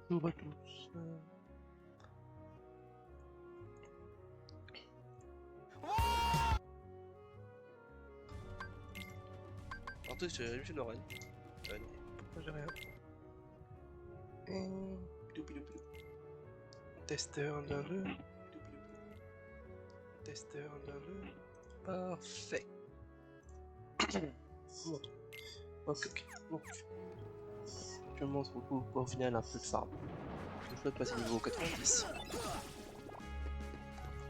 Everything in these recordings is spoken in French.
On va tous. En tout cas, je ne run. Pourquoi j'ai rien? Testeur dans le. Testeur dans le. Parfait. Ok. Donc, je montre au final un peu de farm. Je souhaite passer niveau 90.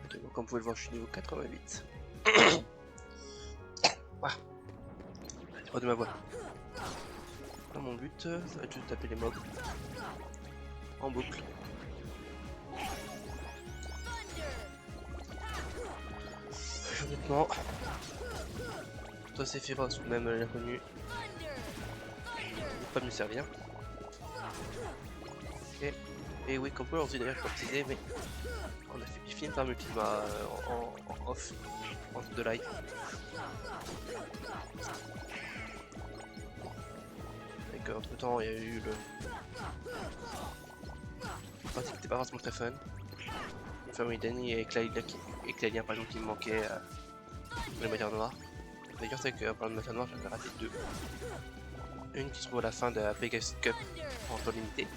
Ok, donc comme vous pouvez le voir, je suis niveau 88. Ah, droit de ma voix. Là, mon but, ça va être juste de taper les mobs en boucle. Honnêtement, toi c'est féroce ou même l'inconnu, pas mieux servir. Ok. Et oui, comme on dit d'ailleurs, comme je disais, mais on a fini par multima en off, en de live. Et qu'entre temps, il y a eu le. Partie qui n'était pas forcément très fun. Une famille Danny et Clélien par exemple qui me manquait la matière noire. D'ailleurs, c'est que par la matière noire, j'avais raté deux. Une qui se trouve à la fin de la Pegasus Cup en temps limité.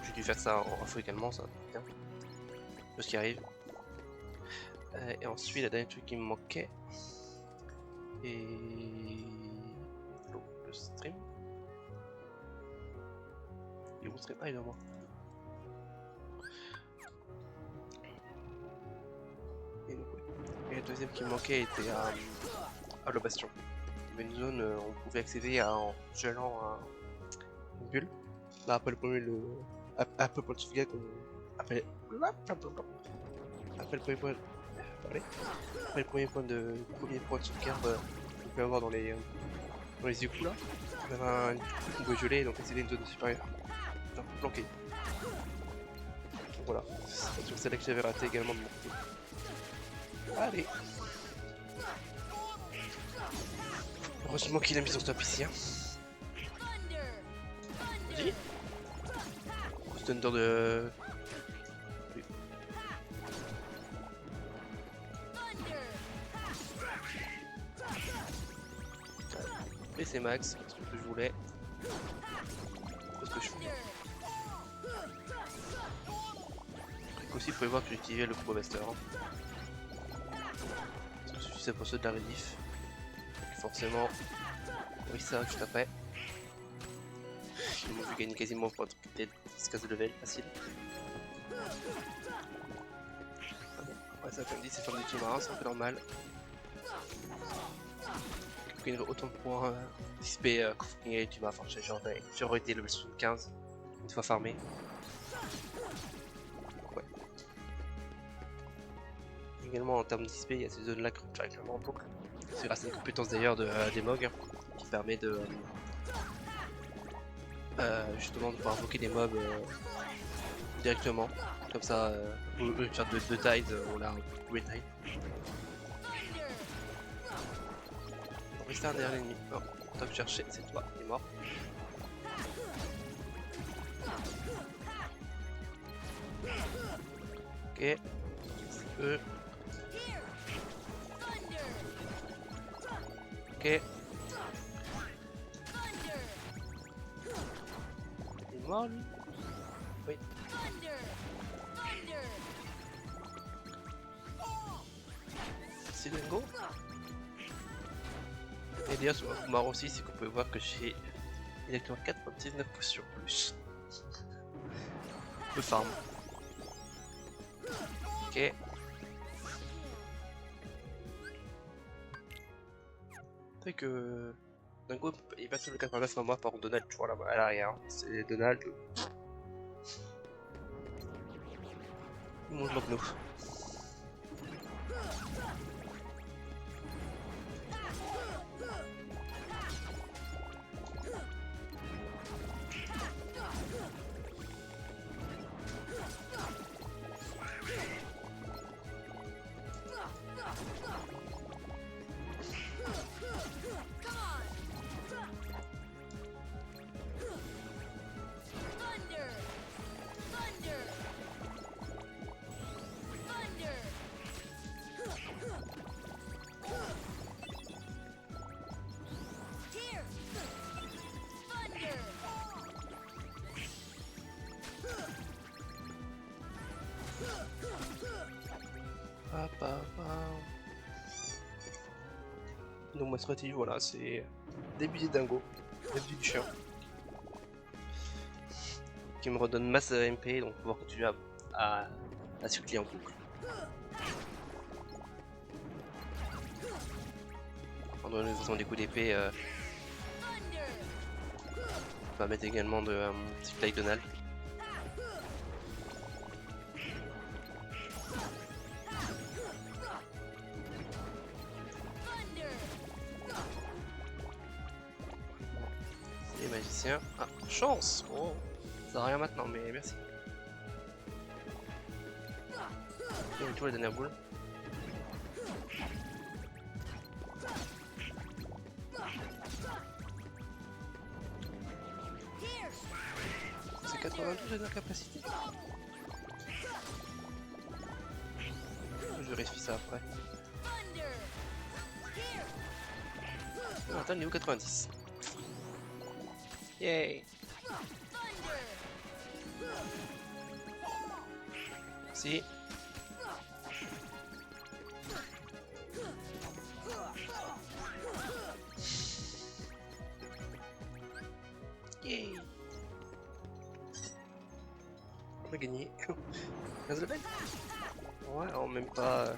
J'ai dû faire ça en info également, ça bien. Ce qui arrive. Et ensuite, la dernière truc qui me manquait. Et. Le stream. Et mon stream. Ah, il est à moi. Et, donc, ouais. Et le deuxième qui me manquait était à le bastion. Il y avait une zone où on pouvait accéder en gelant une bulle. Là, après le premier, après le point de sauvegarde qu'on appelle. Après le premier point. Parlez. Après le premier point de sauvegarde qu'on peut avoir dans les égouts là. On avait une bombe gelée donc accéder à une zone supérieure. Genre planqué. Voilà. C'est sur celle-là que j'avais raté également de mon côté. Allez. Heureusement qu'il a mis son stop ici. Hein. Vas-y. Thunder de. Et c'est max, c'est ce que je voulais. C'est ce que je fais. Donc aussi, vous pouvez voir que j'utilisais le Combo Master. Hein. Parce que je suis pour ceux de la rediff. Donc forcément, oui, ça juste après. J'ai vu gagner quasiment pour 10 de level, facile. Ouais, ça comme dit, c'est forme du sous-marin, c'est un peu normal. Il y a autant de points d'XP quand vous gagnez les tumas, enfin j'aurais été level 75 une fois farmé. Ouais. Également en termes d'XP, il y a ces zones là que je réclame en boucle. C'est grâce à une compétence d'ailleurs des MOG qui permet de justement de pouvoir invoquer des mobs directement. Comme ça, une sorte de tide, on a un green tide. On reste un derrière l'ennemi. Oh, top chercher, c'est toi, il est mort. Ok. Eux. Ok. Il est mort lui? Oui. C'est Dingo. Et d'ailleurs, ce qui est marrant aussi, c'est qu'on peut voir que j'ai exactement 4,19 potions plus. Le farm. Ok. C'est que Dingo il bat sur le 89 à moi par Donald toujours là-bas à l'arrière. C'est Donald. Il mange nous. pa, pa. Donc ma stratégie, voilà, c'est début des dingos, début du chien, qui me redonne masse MP, donc pouvoir continuer à cycler en boucle. En donnant façon des coups d'épée, on va mettre également de petit Fly Donald. Les magiciens. Ah, chance! Oh, ça a rien maintenant, mais merci. Et tu vois la dernière boule. C'est 92 de capacité. Je vérifie ça après. On atteint le niveau 90. Yay! Si. Yay! On a gagné. 15 levels? Ouais, en même pas.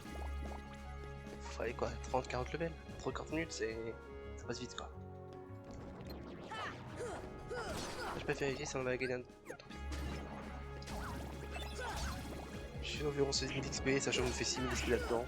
Fallait quoi? 30-40 levels? 30-40 minutes, ça passe vite quoi. Je peux vérifier si on va gagner un. Je suis environ 16 000 XP, sachant qu'on fait 6 000 XP là-dedans.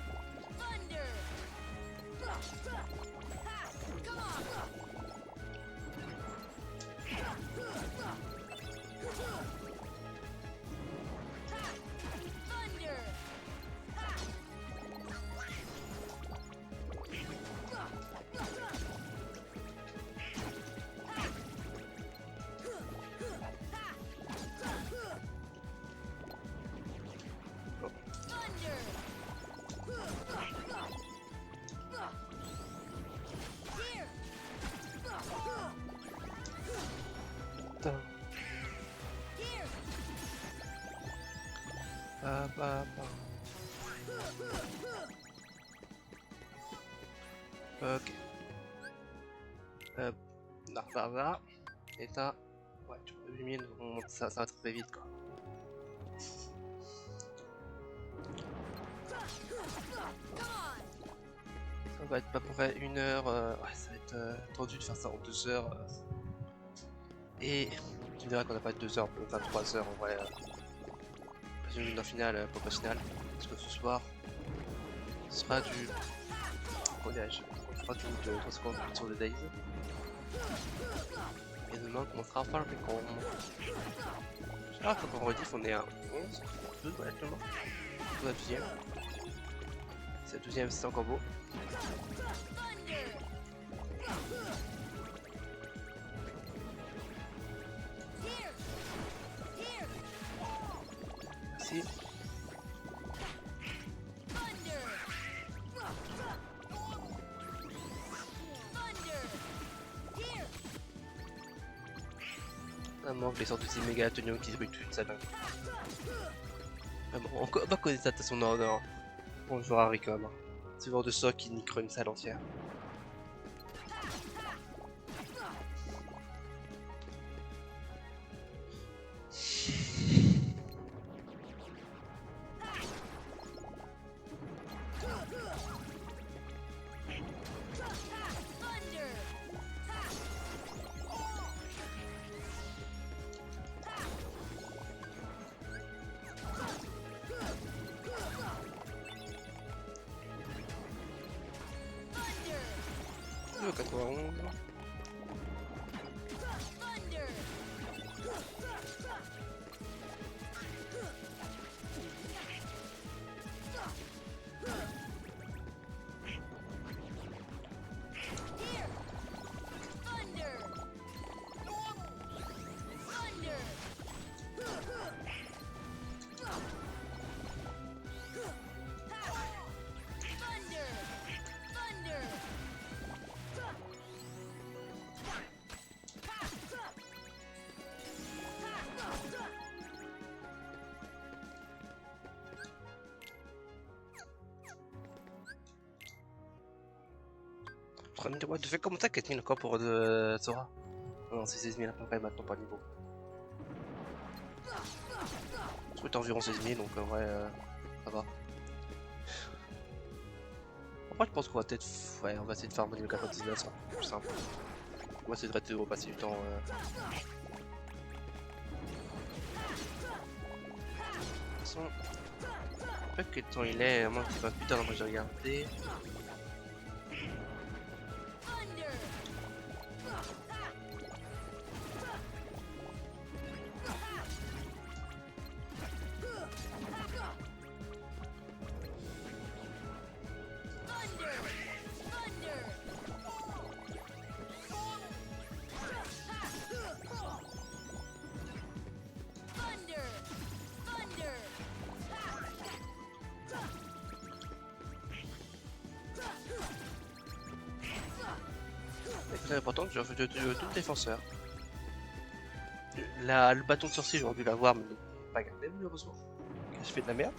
Putain. Ok. Là. Et t'as. Ouais, tu vois, 8000, ça va très vite quoi. Ça va être à peu près 1 heure. Ouais, ça va être tendu de faire ça en 2 heures. Et tu me diras qu'on n'a pas 2 heures, on peut faire 3 heures en vrai. Pas une en finale, pas final. Parce que ce soir, ce sera du. Comment dirais-je? On fera du 350 sur le Days. Et demain, on commencera à faire le con. Ah, faut qu'on rediff, on est à 11, 12 ouais, actuellement. On a 12ème. C'est la 12ème, c'est encore beau. Merci. Un manque les sortes de ces méga ateliers qui brûlent toute ça dingue. Ah bon, on va connaître ça à son ordre. Bonjour Harry comme. Ce genre de soc qui niquera une salle entière. Le 91. Ouais, tu fais comment ça, 4000 encore pour de Sora? Non, c'est 16 000 à peu près maintenant par niveau. Je trouve que t'as environ 16 000, donc en vrai, ça va. Après, je pense qu'on va peut-être. Ouais, on va essayer de farmer niveau 99, ça sera plus simple. On va essayer de repasser du temps. De toute façon, je sais pas quel temps il est, à moins qu'il fasse plus tard, moi j'ai regardé. C'est important que j'ai fait de tout le défenseur. Le bâton de sorcier, j'aurais dû l'avoir, mais pas gardé malheureusement. Je fais de la merde.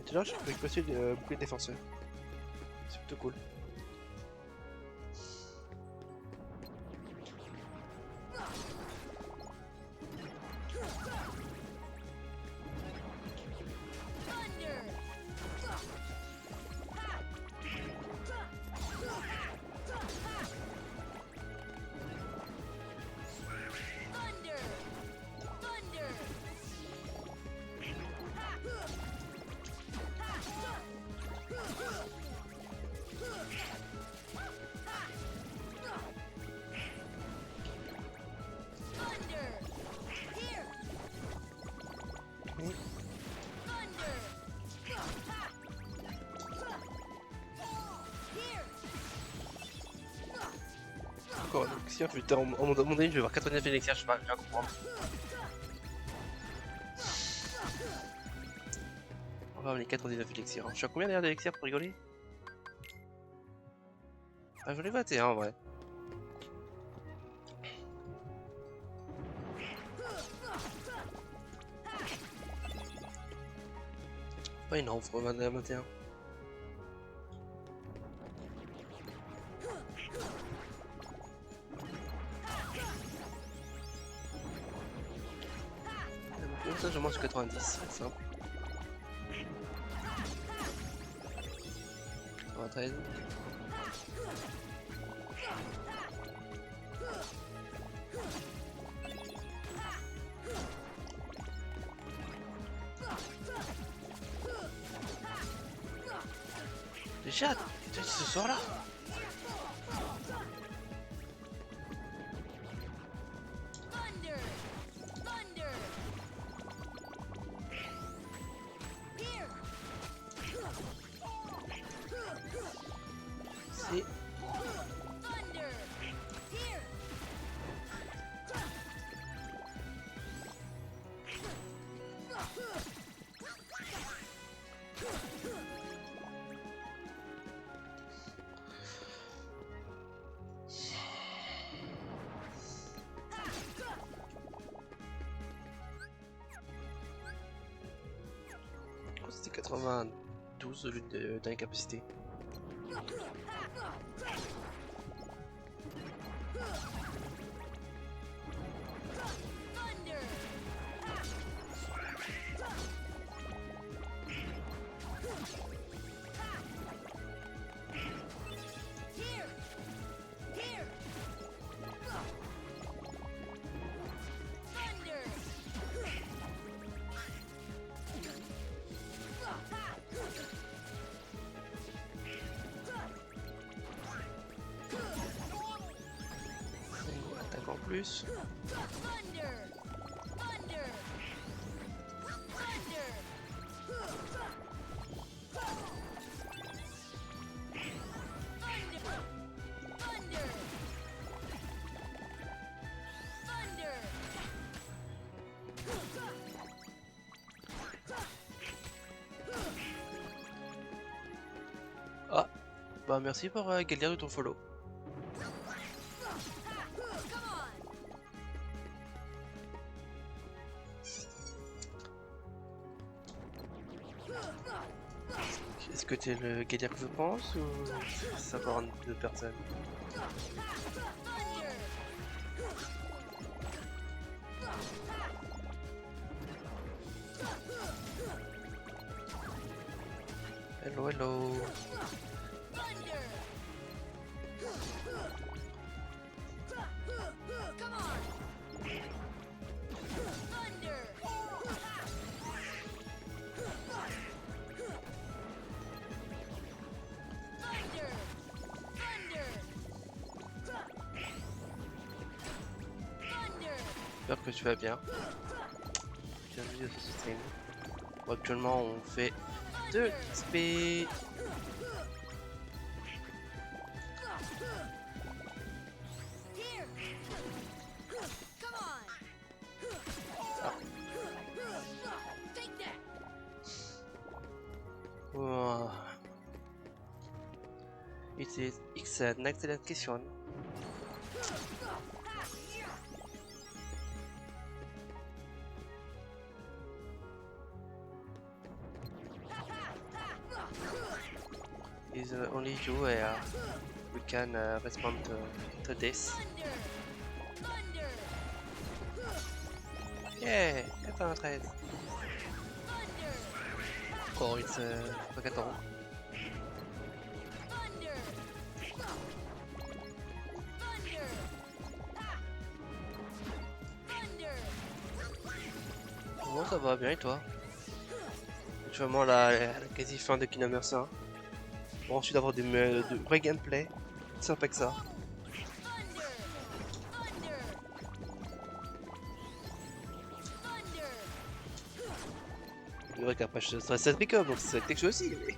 Et là, je peux passer de bouclier de défenseur. C'est plutôt cool. Encore un élixir, je vais en mon avis, je vais avoir 89 élixirs, je sais pas, je vais comprendre. On va avoir les 99 élixirs. Je suis à combien d'ailleurs d'élixirs pour rigoler? Ah, j'en ai 21 en vrai. Pas énorme, faut 21. Comme ça, je mange 90, c'est simple. 93. Déjà, ce soir là. C'est... C'était 92 d'incapacité. Attaque en plus. Ah, bah merci pour Galliard de ton follow. Est-ce que tu es le Galia que je pense ou ça va rendre deux personnes? Hello, hello. J'espère que tu vas bien. Bienvenue dans ce stream. Bon, actuellement, on fait 2 XP. Wow. It's an excellent question. It's only you where we can respond to this. Yeah, 93. Oh, it's 14. Bon, ça va bien et toi? Actuellement, la quasi fin de Kingdom Hearts 1. Bon, ensuite d'avoir de vrais gameplay, c'est sympa que ça. C'est vrai qu'après je serais 16 pick-up, donc c'est quelque chose aussi. Mais...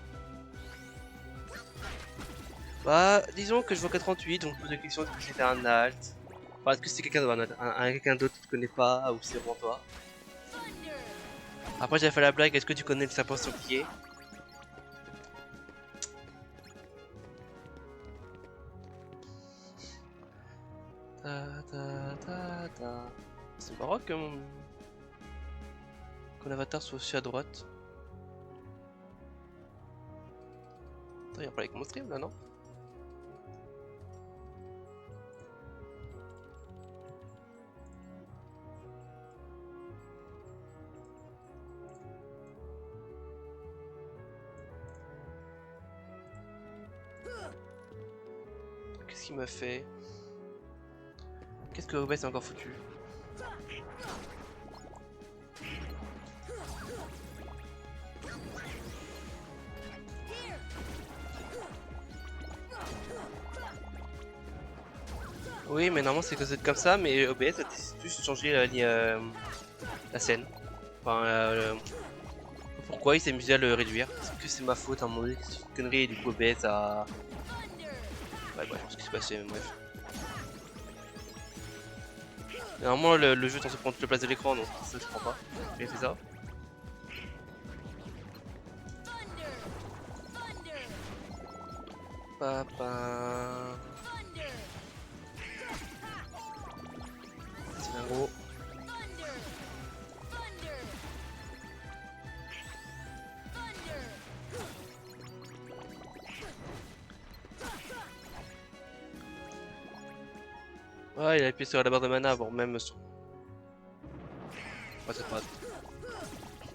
Bah, disons que je vois 38, donc je pose la question est-ce que c'était un alt? Enfin, est-ce que c'est quelqu'un quelqu'un d'autre que tu connais pas, ou c'est vraiment toi? Après, j'avais fait la blague, est-ce que tu connais le serpent sanglier? C'est marrant que mon avatar soit aussi à droite. Attends, il a pas avec mon stream là, non? Qu'est-ce qu'il m'a fait? Qu'est-ce que OBS a encore foutu? Oui, mais normalement c'est que c'est comme ça, mais OBS a juste changé la scène. Enfin, pourquoi il s'est amusé à le réduire? Est-ce que c'est ma faute à un moment donné? C'est une connerie et du coup OBS a... Ouais, bref, ce qui s'est passé, bref. Normalement le jeu est censé prendre toute la place de l'écran, donc ça je comprends pas. Il a fait ça. Papa. C'est un gros. Ouais, il a appuyé sur la barre de mana avant même son. Ouais, c'est pas.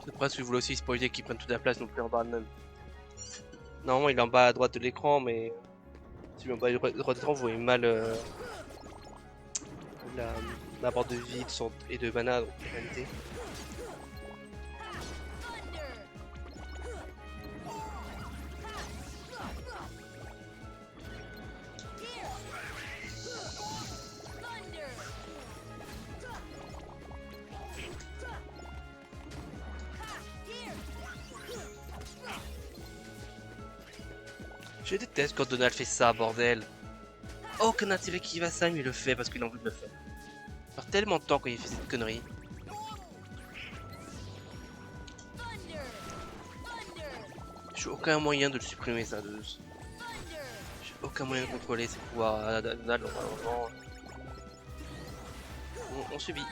C'est pas si vous voulez aussi spoiler qu'il prenne toute la place non plus en bas de même. Normalement il est en bas à droite de l'écran, mais si en bas à droite de l'écran vous voyez mal la, la barre de vie et de mana donc en réalité. Je déteste quand Donald fait ça, bordel. Aucun intérêt qui va ça, mais il le fait parce qu'il a envie de le faire. Ça fait tellement de temps qu'il fait cette connerie. J'ai aucun moyen de le supprimer ça. J'ai aucun moyen de contrôler ses pouvoirs à Donald. Normalement, on subit.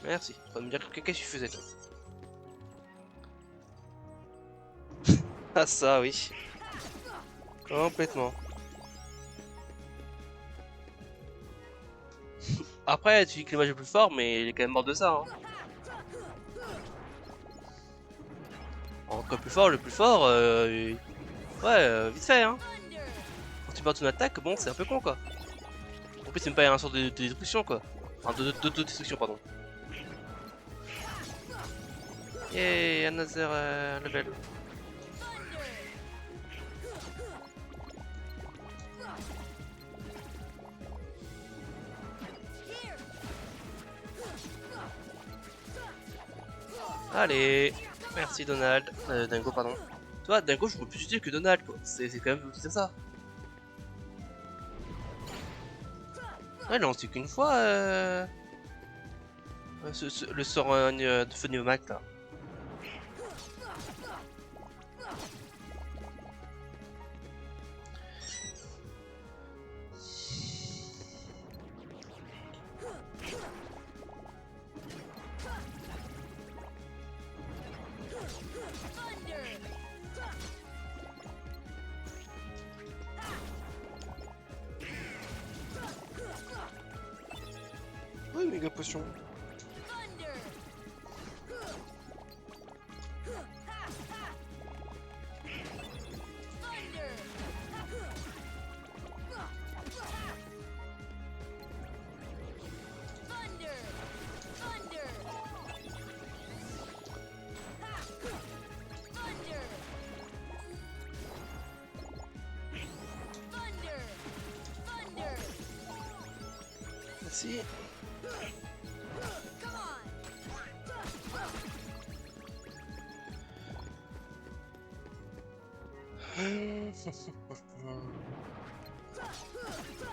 Merci. Faut me dire qu'est-ce que tu faisais toi. Ah ça oui. Complètement. Après tu dis que le match est plus fort mais il est quand même mort de ça hein. Entre le plus fort, ouais, vite fait hein. Quand tu perds ton attaque, bon c'est un peu con quoi. En plus c'est même pas un sort de destruction quoi. Enfin de destruction pardon. Yay, another level. Allez, merci Donald. Dingo, pardon. Toi, Dingo, je peux plus utile que Donald, quoi. C'est quand même c'est ça. Ouais, non, c'est qu'une fois. Le sort de Phénomac là. Oui, méga potion. Merci.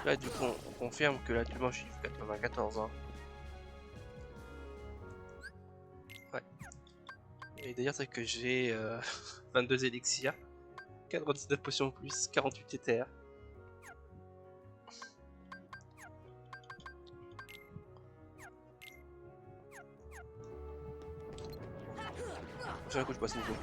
Là du coup on confirme que là du moins je suis 94 hein. Ouais. Et d'ailleurs c'est que j'ai 22 élixirs, 99 potions plus, 48 éthers. J'ai un coup je passe niveau.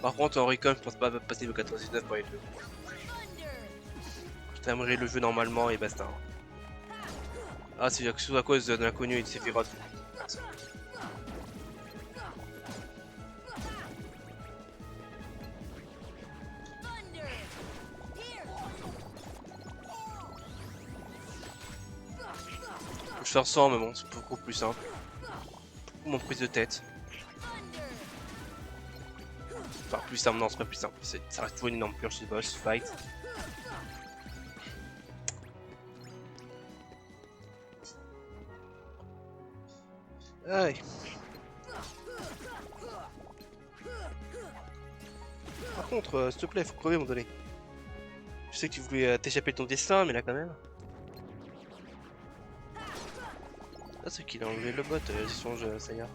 Par contre en recon je pense pas passer le 99 pour les deux. Je terminerai le jeu normalement et basta. Ah c'est à cause de l'inconnu et de Sephiroth. Je fais sans mais bon c'est beaucoup plus simple. Beaucoup moins prise de tête. Enfin plus simple, non c'est pas plus simple, ça reste toujours une énorme purge de boss fight. Aïe. Par contre, s'il te plaît, faut crever à un moment donné. Je sais que tu voulais t'échapper de ton destin, mais là quand même. Ah, c'est qu'il a enlevé le bot, songe, ça y est.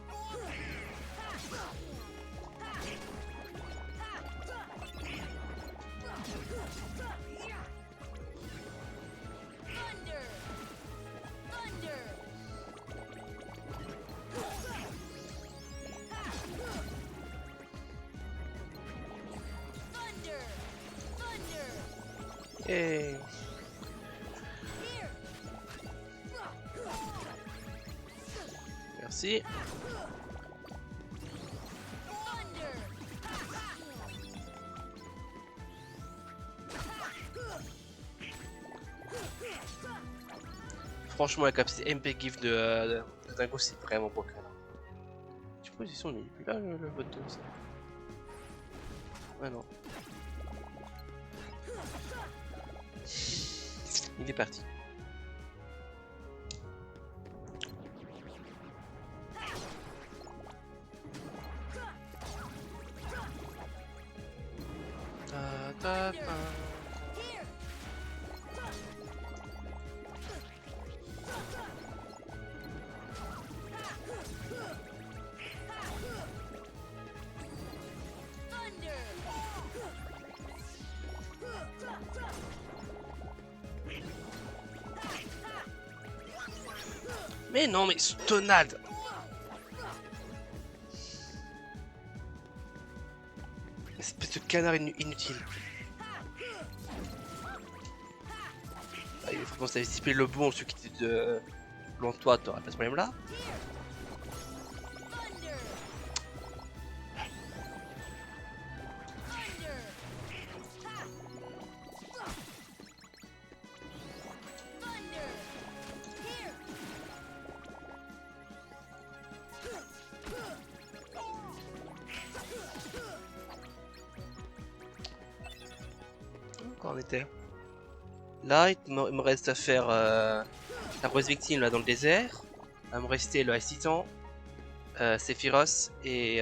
Hey. Merci. Franchement, la capacité MP GIF de Dingo, c'est vraiment broken. Tu position, il est plus là le bot de ça. Ouais, non. Il est parti. Ta, ta, ta. Mais non, mais Stonad. Espèce de canard inutile. Ah, il faut penser à dissiper le bon, ceux qui étaient de loin de toi, t'auras pas ce problème là. Quand on était là, il me reste à faire la grosse victime là dans le désert. Il va me rester le Ice-Titan, Sephiroth et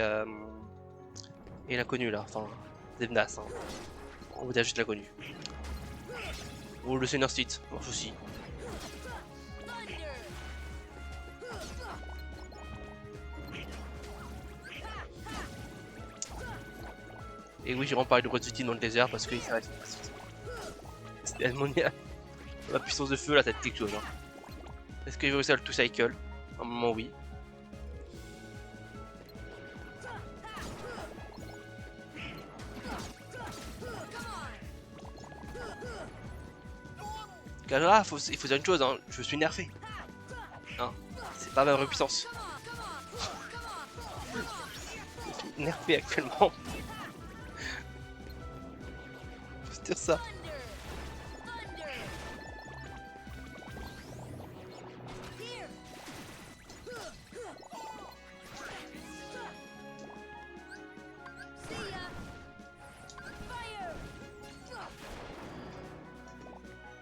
l'inconnu là, enfin Zemnas. Hein. On vous dire juste l'inconnu. Ou le Seigneur Sith, marche aussi. Et oui, j'ai vraiment parlé de grosse victime dans le désert parce qu'il s'arrête. C'est tellement la puissance de feu là, ça te quelque chose. Hein. Est-ce qu'il veut réussir le tout cycle? À un moment, oui. Car là, il faut dire une chose, hein, je suis nerfé. Hein, c'est pas ma vraie puissance. Je suis nerfé actuellement. Faut se dire ça.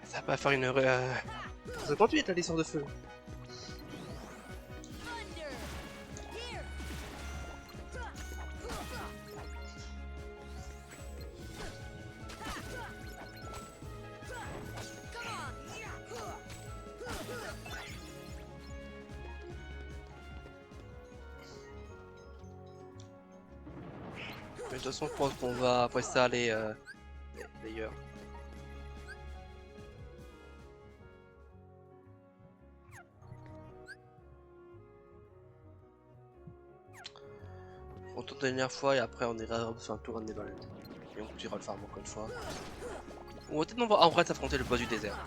Ça va pas faire une heure. 58 la licence de feu. Mais de toute façon, je pense qu'on va après ça aller d'ailleurs. On tourne la dernière fois et après on ira faire un tour à Neverland. Et on continuera le farm encore une fois. On va peut-être en vrai s'affronter le boss du désert.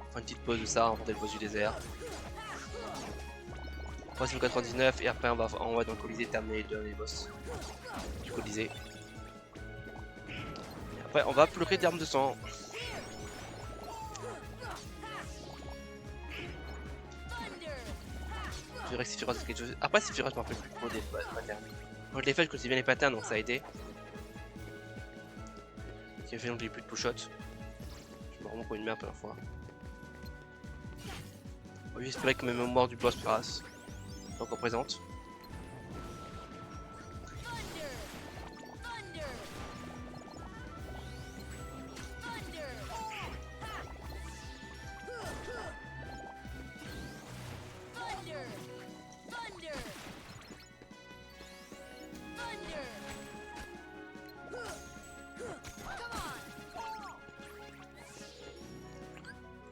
Enfin une petite pause de ça, affronter le boss du désert. Après c'est le 99 et après on va dans le Colisée terminer les deux derniers boss du Colisée. Et après on va pleurer d'armes de sang. Je dirais que Sephiroth c'est quelque chose. Après Sephiroth je m'en rappelle plus trop des patterns. Moi je l'ai fait, je connaissais bien les patterns donc ça a aidé. Ce qui a fait donc j'ai plus de push shot. Je me rends pour une merde la première fois. On va espérer que mes mémoires du boss passent. Encore présente.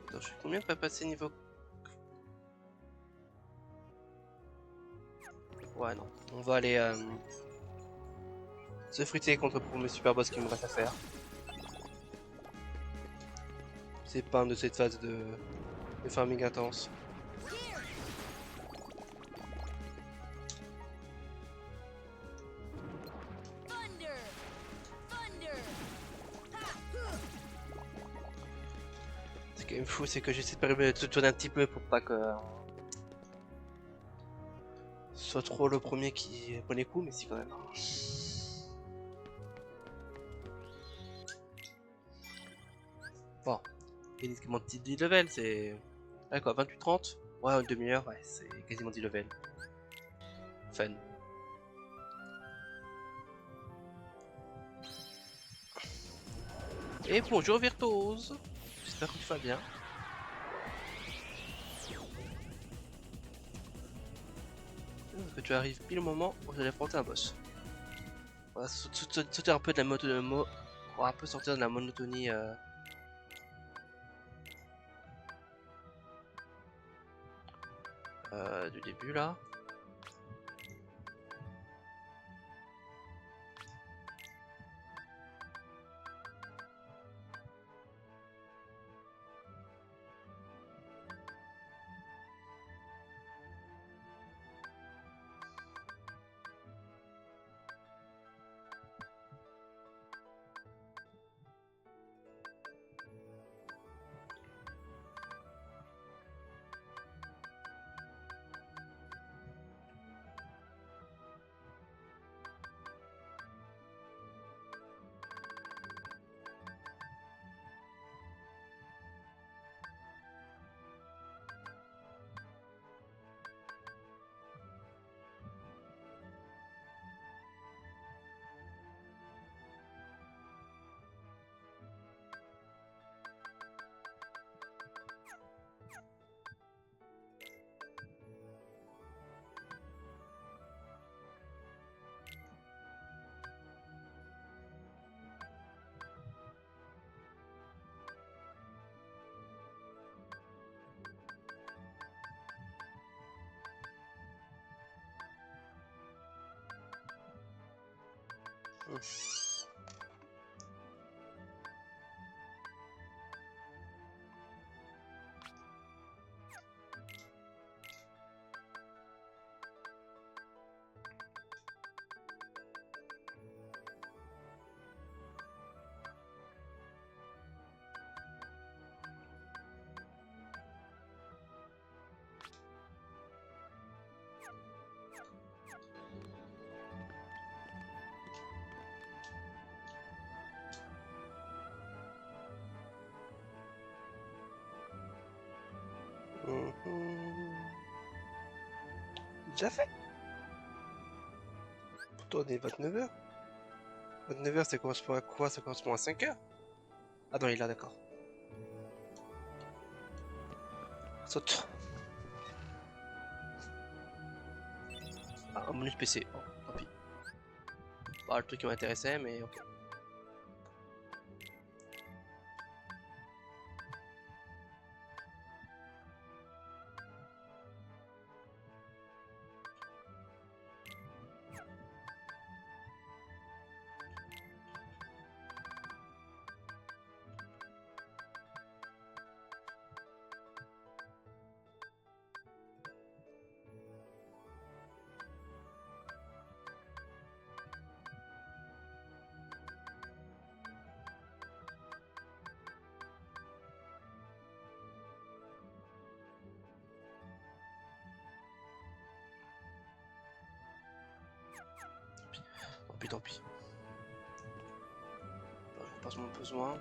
Attends, je suis combien de pas passer niveau. Ouais, non. On va aller se friter contre le premier super boss qu'il me reste à faire. C'est pas un de cette phase de farming intense. Ce qui est fou, c'est que j'essaie de tourner un petit peu pour pas que ce soit trop le premier qui prend les coups, mais si quand même. Bon, uniquement 10 level, c'est. D'accord, 28-30. Ouais, une demi-heure, ouais, c'est quasiment 10 level. Fun. Et bonjour Virtuose. J'espère que tu vas bien. Que tu arrives pile au moment où j'allais affronter un boss. On va sauter un peu de la monotonie. On va un peu sortir de la monotonie. du début là. Déjà fait. Pourtant on est 29h. 29h ça correspond à quoi? Ça correspond à 5h. Ah non il est là d'accord. Saute. Ah, un bonus PC. Oh, tant pis. Pas le truc qui m'intéressait mais ok. Tant pis. Je pense mon besoin.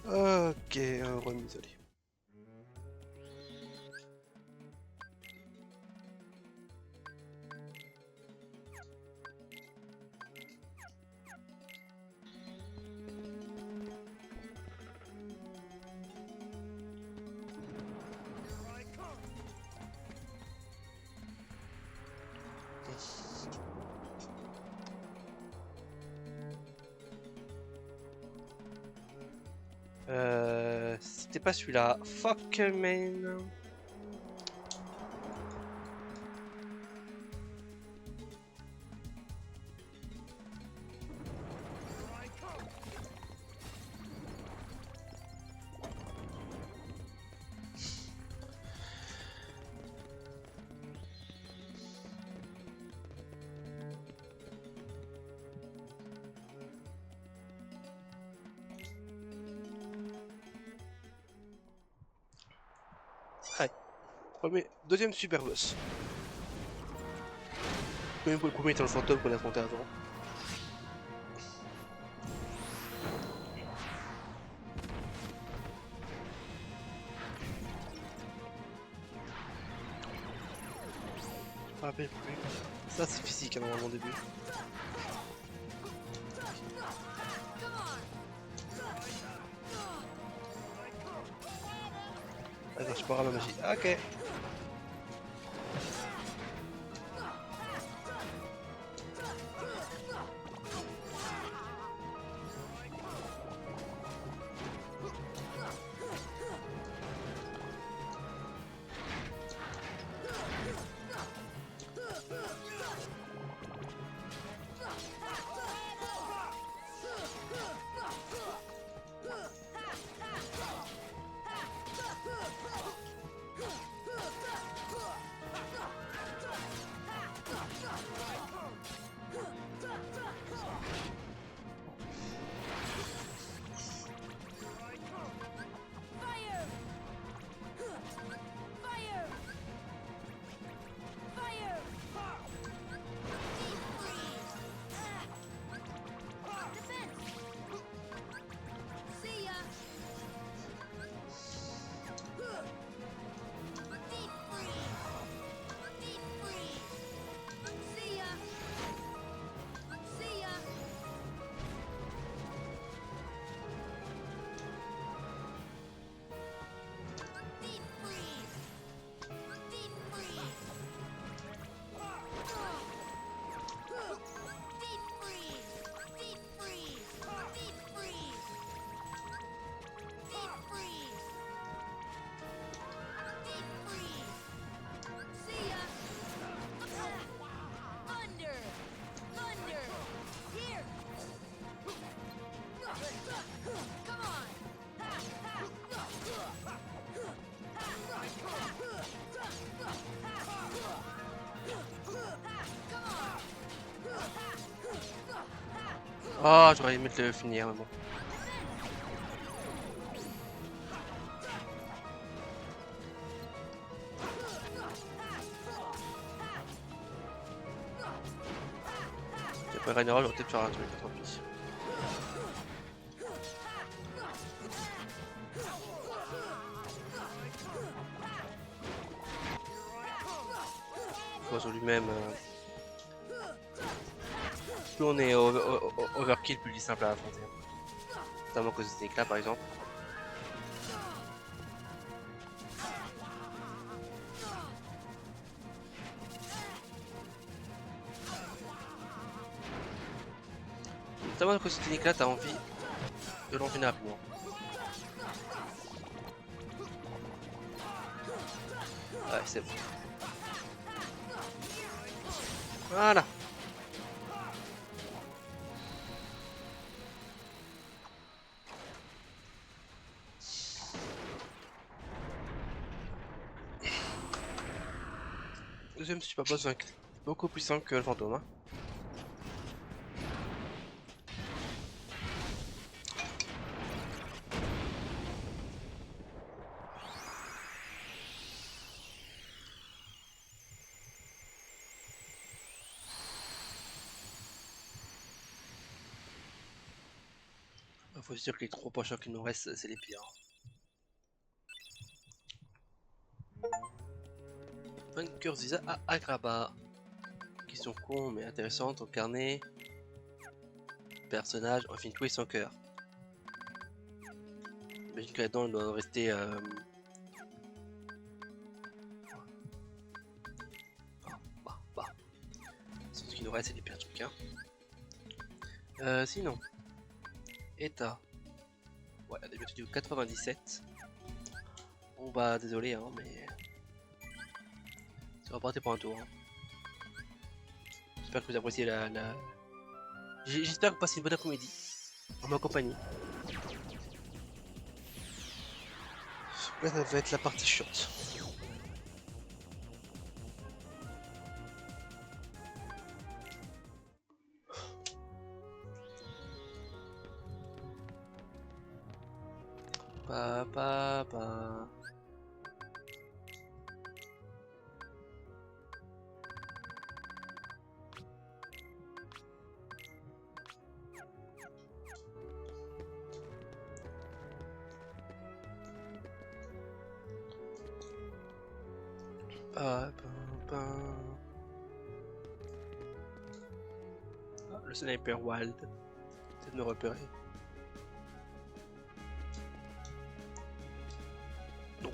Ok, remise allez. C'était pas celui-là. Fuck man. Deuxième super boss. Même pour le premier étant le fantôme qu'on a affronté avant. Ah, ça c'est physique hein, normalement au début. Encore la magie. Ok. Oh, j'aurais aimé le finir, mais bon. Après Ragnarok, j'aurais peut-être faire un truc, tant pis. L'oiseau lui-même. Plus on est overkill, plus il est simple à affronter. Notamment à cause des éclats par exemple. Notamment à cause des éclats, t'as envie de l'enchaîner rapidement. Ouais, c'est bon. Voilà. Deuxième super boss beaucoup plus simple que le fantôme. Hein. Faut se dire que les 3 prochains qui nous restent, c'est les pires. Vainqueur Ziza à Agrabah. Question con mais intéressante au carnet. Personnage, enfin tout et son cœur. J'imagine que là-dedans il doit en rester. Ce qui nous reste, c'est les pires trucs. Hein. Sinon, état. Ouais, on a déjà du 97. Bon bah désolé hein, mais c'est reparti pour un tour. Hein. J'espère que vous appréciez J'espère que vous passez une bonne après-midi en ma compagnie. Là, ça va être la partie chiante. Pa. Ah, le sniper wild, peut-être me repérer. Non.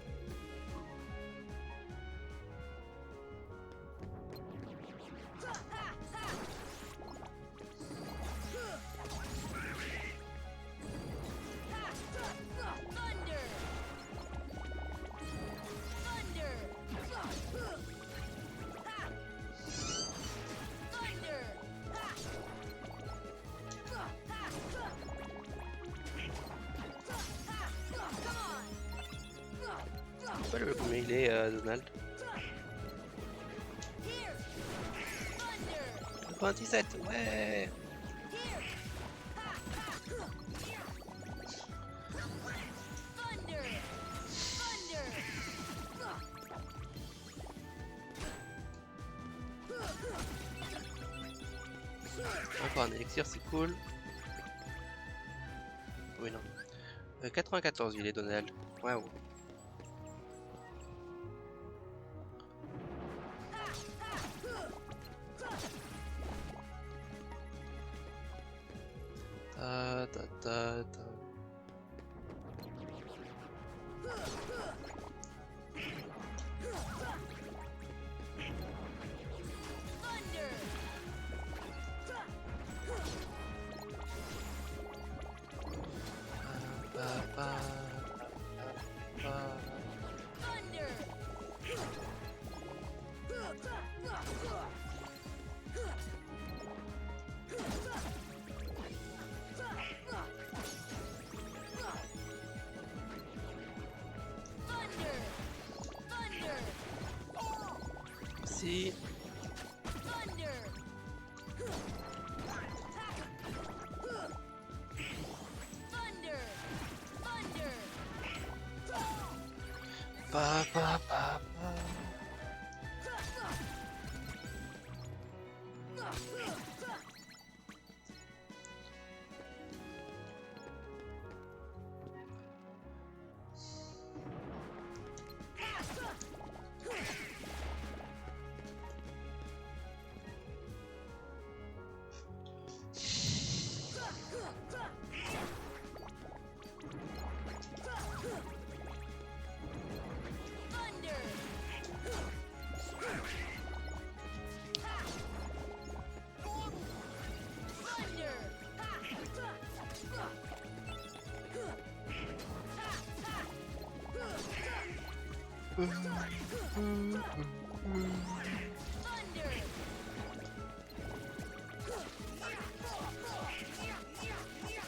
pas le combien il est, Donald. 97, ouais. Encore un élixir, c'est cool. Oui, non. 94, il est Donald. Waouh. Ta ta ta ta. Si. Pa pa pa pa.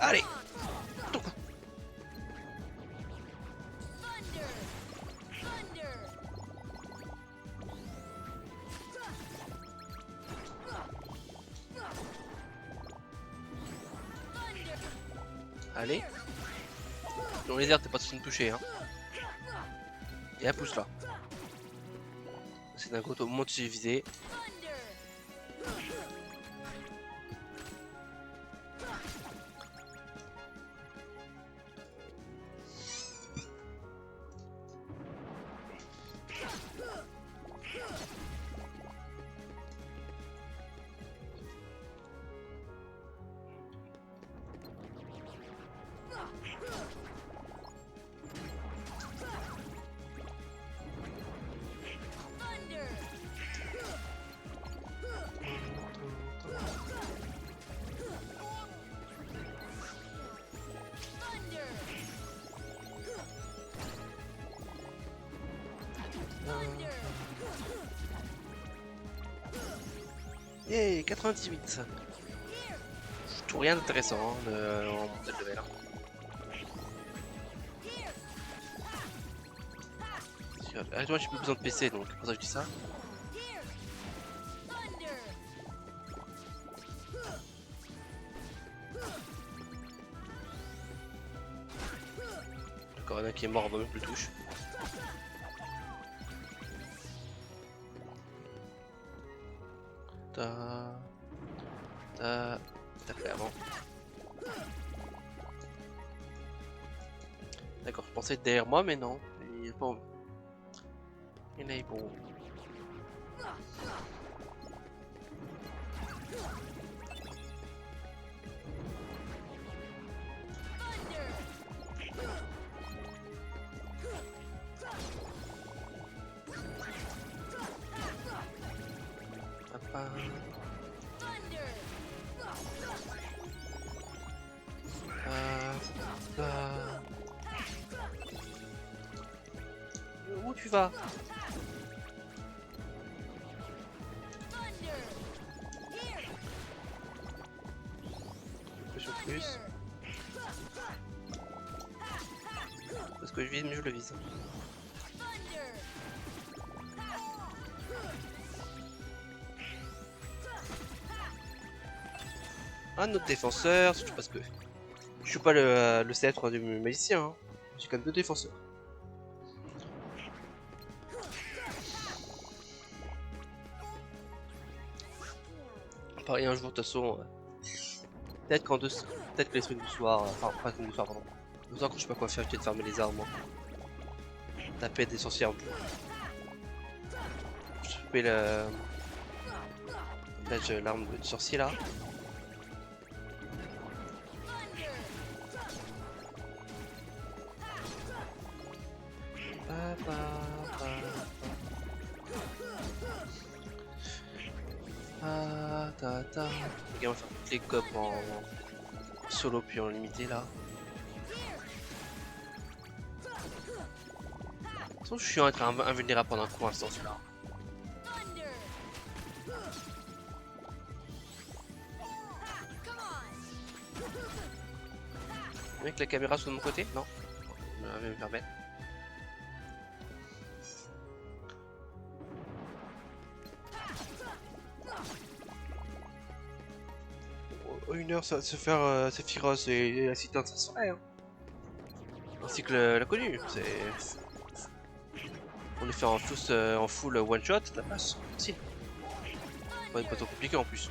Allez. Ton coup. Allez. Dans les airs, t'es pas censé me toucher, hein. Et un pouce là. C'est d'un côté au moment où j'ai visé. Yeah, 98. Tout rien d'intéressant hein, en montée de level. Hein. Arrête-moi, j'ai plus besoin de PC donc c'est pour ça que je dis ça. D'accord, il y en a qui est mort avant même que je le touche. T'as fait avant. D'accord, je pensais être derrière moi, mais non. Il est pas où. Il est bon. Papa. Où tu vas? Plus. Parce que je vise, mais je le vise. Un autre défenseur, surtout parce que je suis pas le sceptre du magicien, hein. J'ai quand même 2 défenseurs. Pareil un jour de toute façon, peut-être peut-être que les trucs du soir, enfin pas les trucs du soir pardon. Le soir quand je sais pas quoi faire, peut-être fermer les armes. Taper des sorciers un peu. Je fais le... Là j'ai l'arme du sorcier là. Ah, ta ta. Les gars, on va faire toutes les copes en solo puis en limité là. De toute façon, je suis en train invulnérable pendant un instant celui-là. Avec la caméra sur mon côté? Non. Je vais me permettre. Une heure ça va se faire Sephiroth et la citerne ça se ferait hein. Ainsi que la connue, c'est... On les fait en tous en full one shot, ça passe, facile. Pas trop compliqué en plus.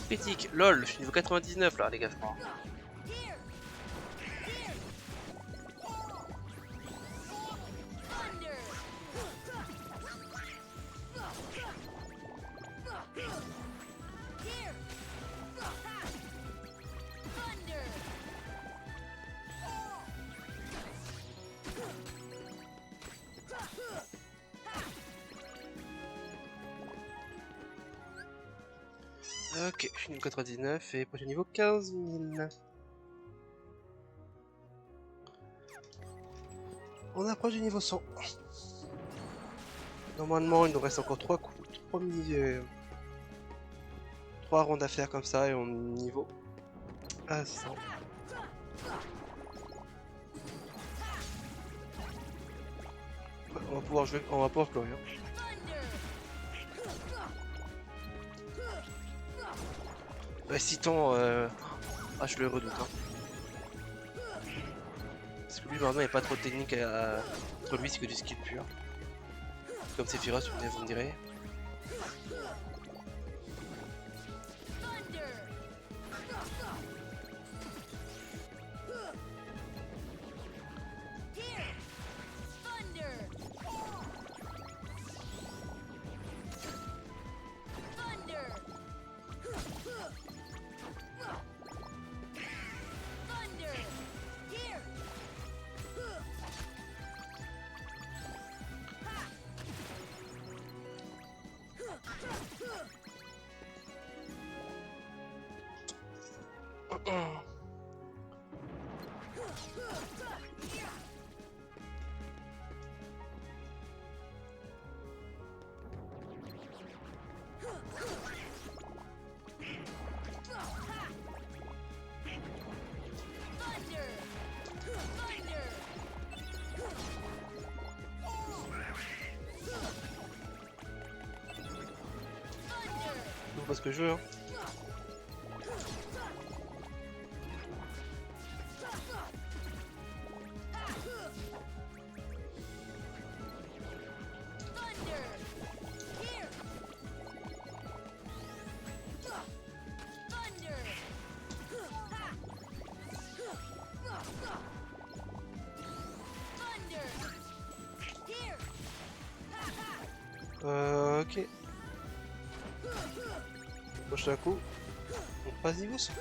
Critique, lol, je suis niveau 99 là les gars je crois. Ok, je suis niveau 99 et prochain niveau 15 000. On approche du niveau 100. Normalement il nous reste encore 3 coups, 3 rondes à faire comme ça et on niveau à 100. On va pouvoir jouer, on va pouvoir pleurer. Citant, ah je le redoute hein. Parce que lui maintenant il n'y a pas trop de technique entre lui, c'est que du skill pur. Comme Sephiroth, vous me direz. Parce que je veux hein. Ok. Prochain coup, on passe niveau 100.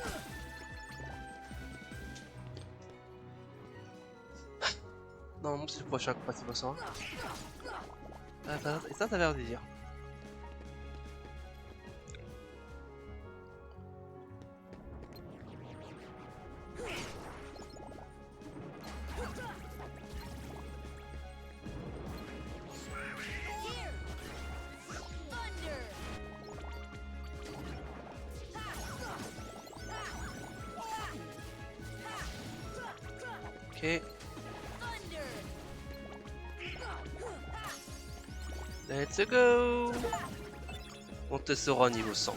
Non, c'est le prochain coup, passe niveau 100. Et ça, t'as l'air de dire. Ok. Let's go. On te sera niveau 100.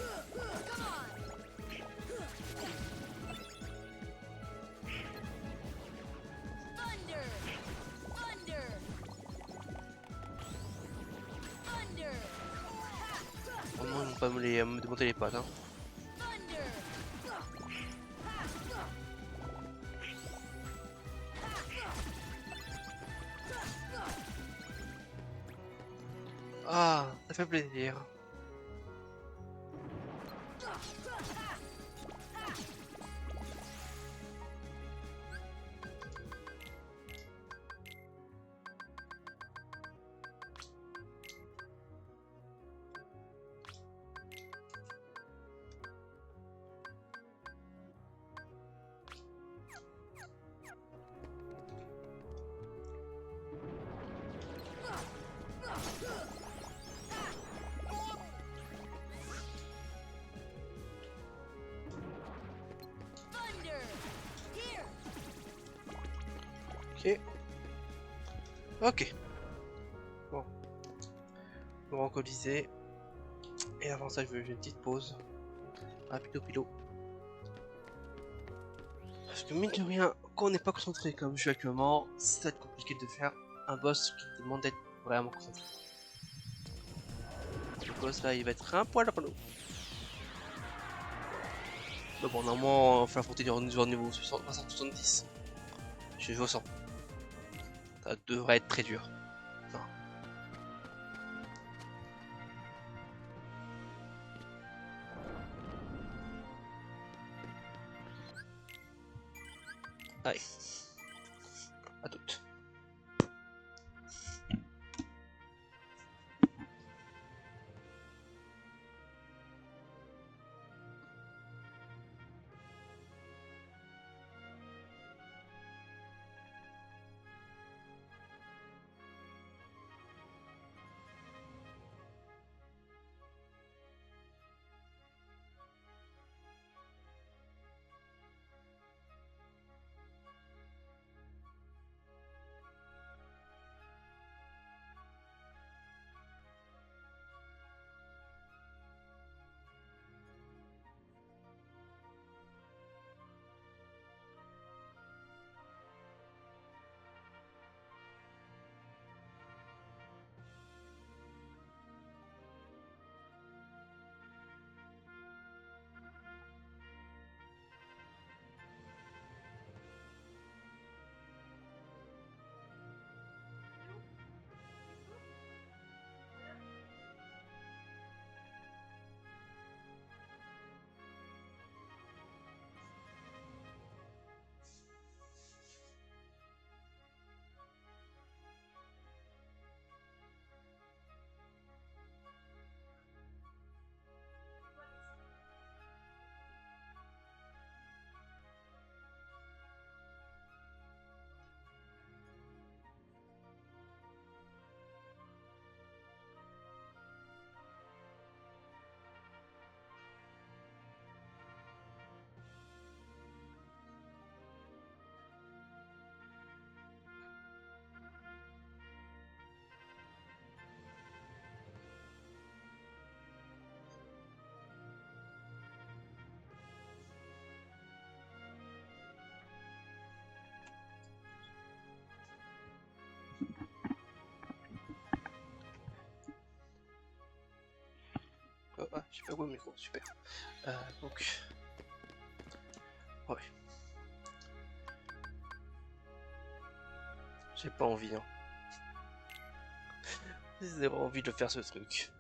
Oh non, ils vont pas me démonter les pattes. Hein. Ah, ça fait plaisir. Ok. Ok. Bon. On va en Colisée. Et avant ça, je veux une petite pause. Rapido pilo. Parce que mine de rien, quand on n'est pas concentré comme je suis actuellement, ça va être compliqué de faire un boss qui demande d'être vraiment concentré. Le boss là, il va être un poil relou. Mais bon, normalement, il faut affronter du niveau 70. Je suis au 100. Ça devrait être très dur. Non. Allez. À toutes. Ah, j'ai pas le micro, super. Donc. Ouais. J'ai pas envie, hein. J'ai zéro envie de faire ce truc.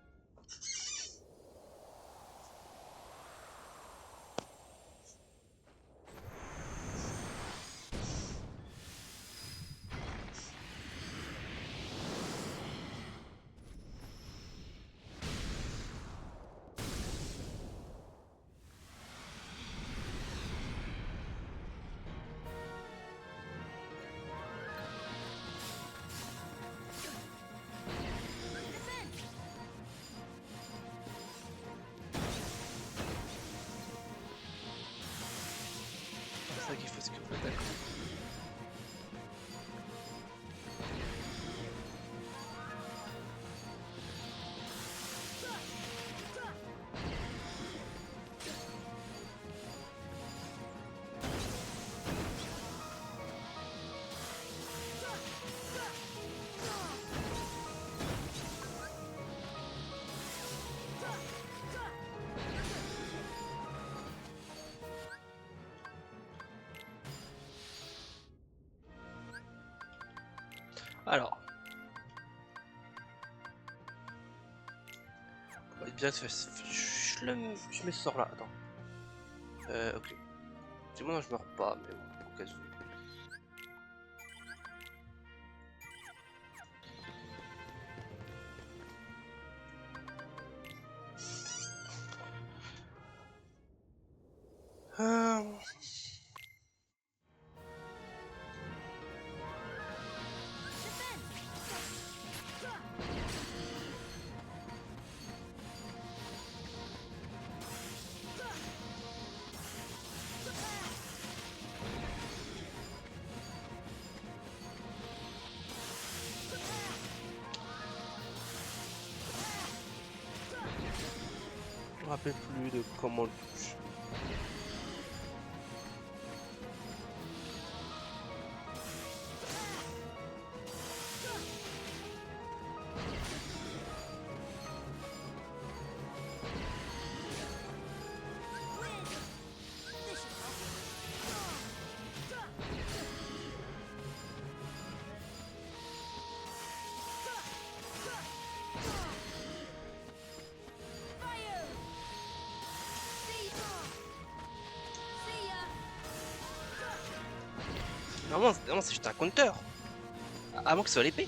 Alors. On va bien je mets ce sort là, attends. Ok. Dis-moi non je meurs pas, mais bon, au cas où. Je me rappelle plus de comment on le touche. Normalement c'est juste un counter. À moins que ce soit l'épée.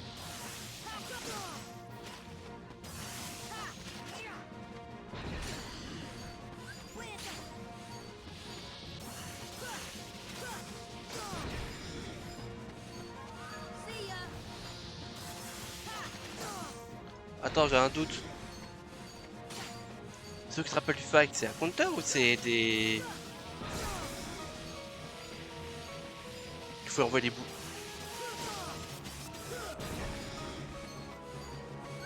Attends, j'ai un doute. Ceux qui se rappellent du fight, c'est un counter ou c'est des... Il faut envoyer les bouts.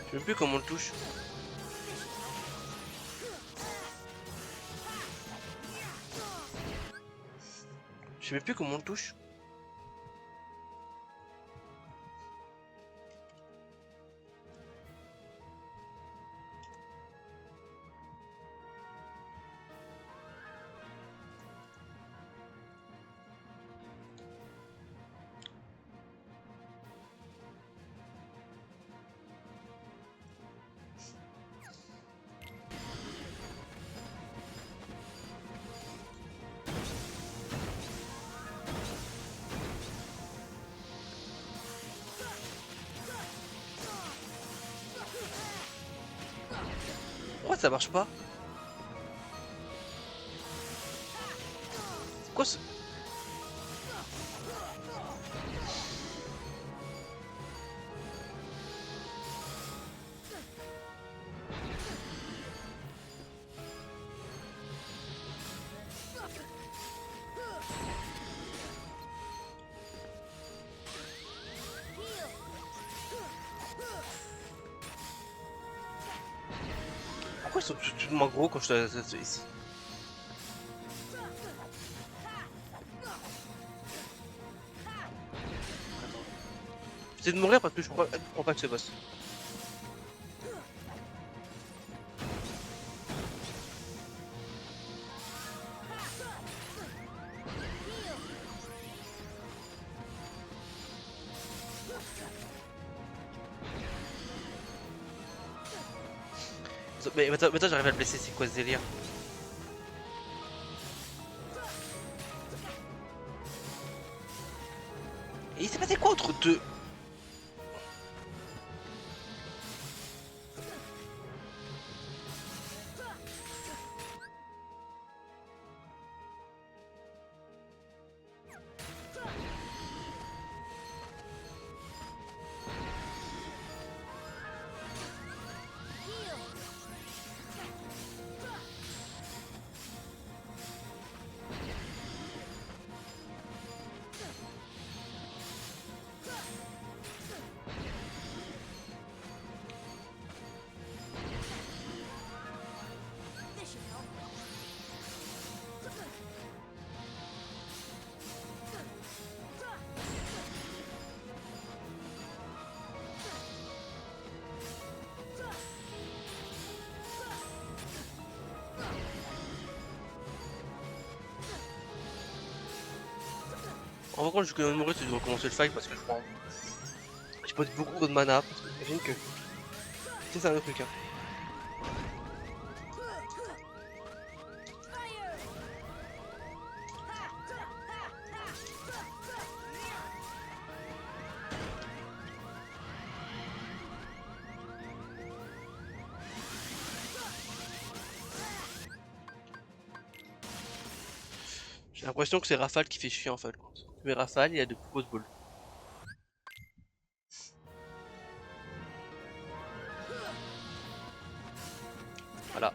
Je sais même plus comment on le touche. Je sais même plus comment on le touche. Pourquoi ça marche pas? C'est quoi ce... Pourquoi ils sont tellement gros quand je ici? J'essaie de mourir parce que je crois pas que c'est boss. Mais maintenant j'arrive à le blesser, c'est quoi ce délire? Et il s'est passé quoi entre deux? En vrai, quand je suis mourir, tu dois recommencer le fight parce que je prends. tu poses beaucoup de mana, parce que j'imagine que c'est un autre truc. Hein. J'ai l'impression que c'est Rafale qui fait chier en fait. Mais Rafale, il y a de grosses boules. Voilà.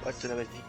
Ouais, tu te l'avais dit.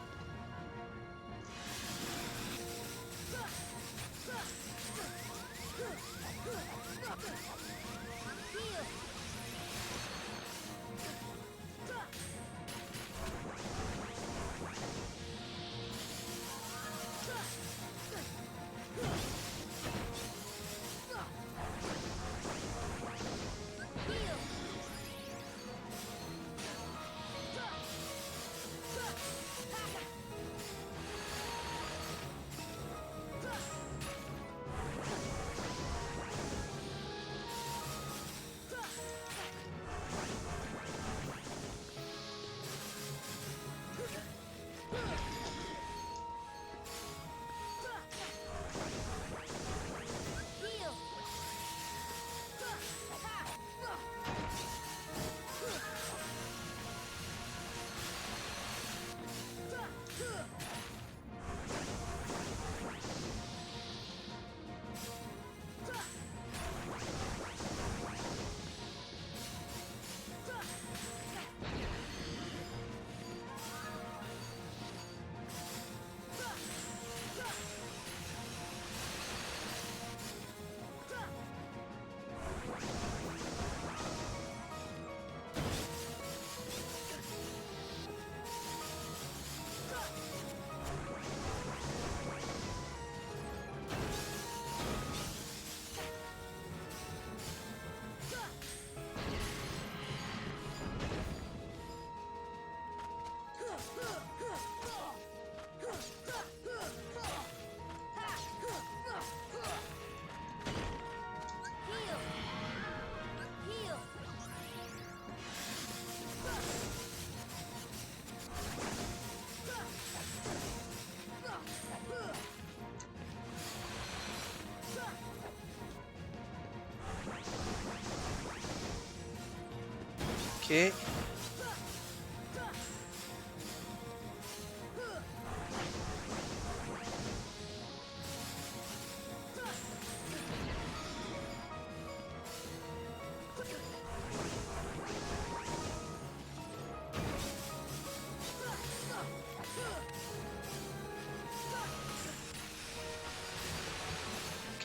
Ok.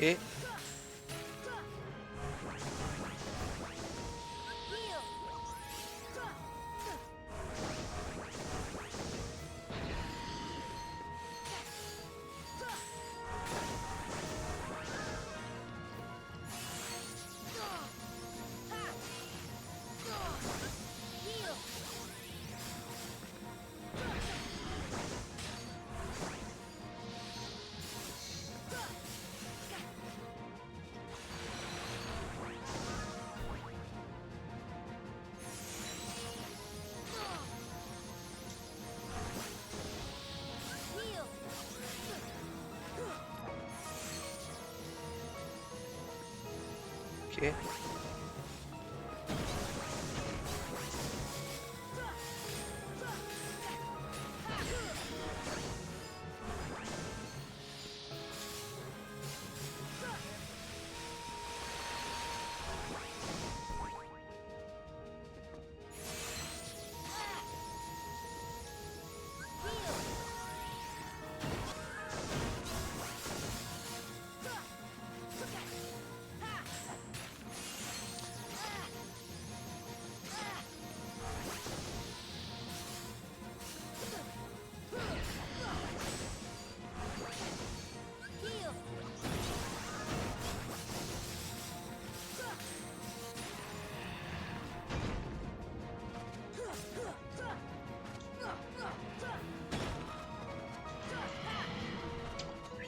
Ok. Ok.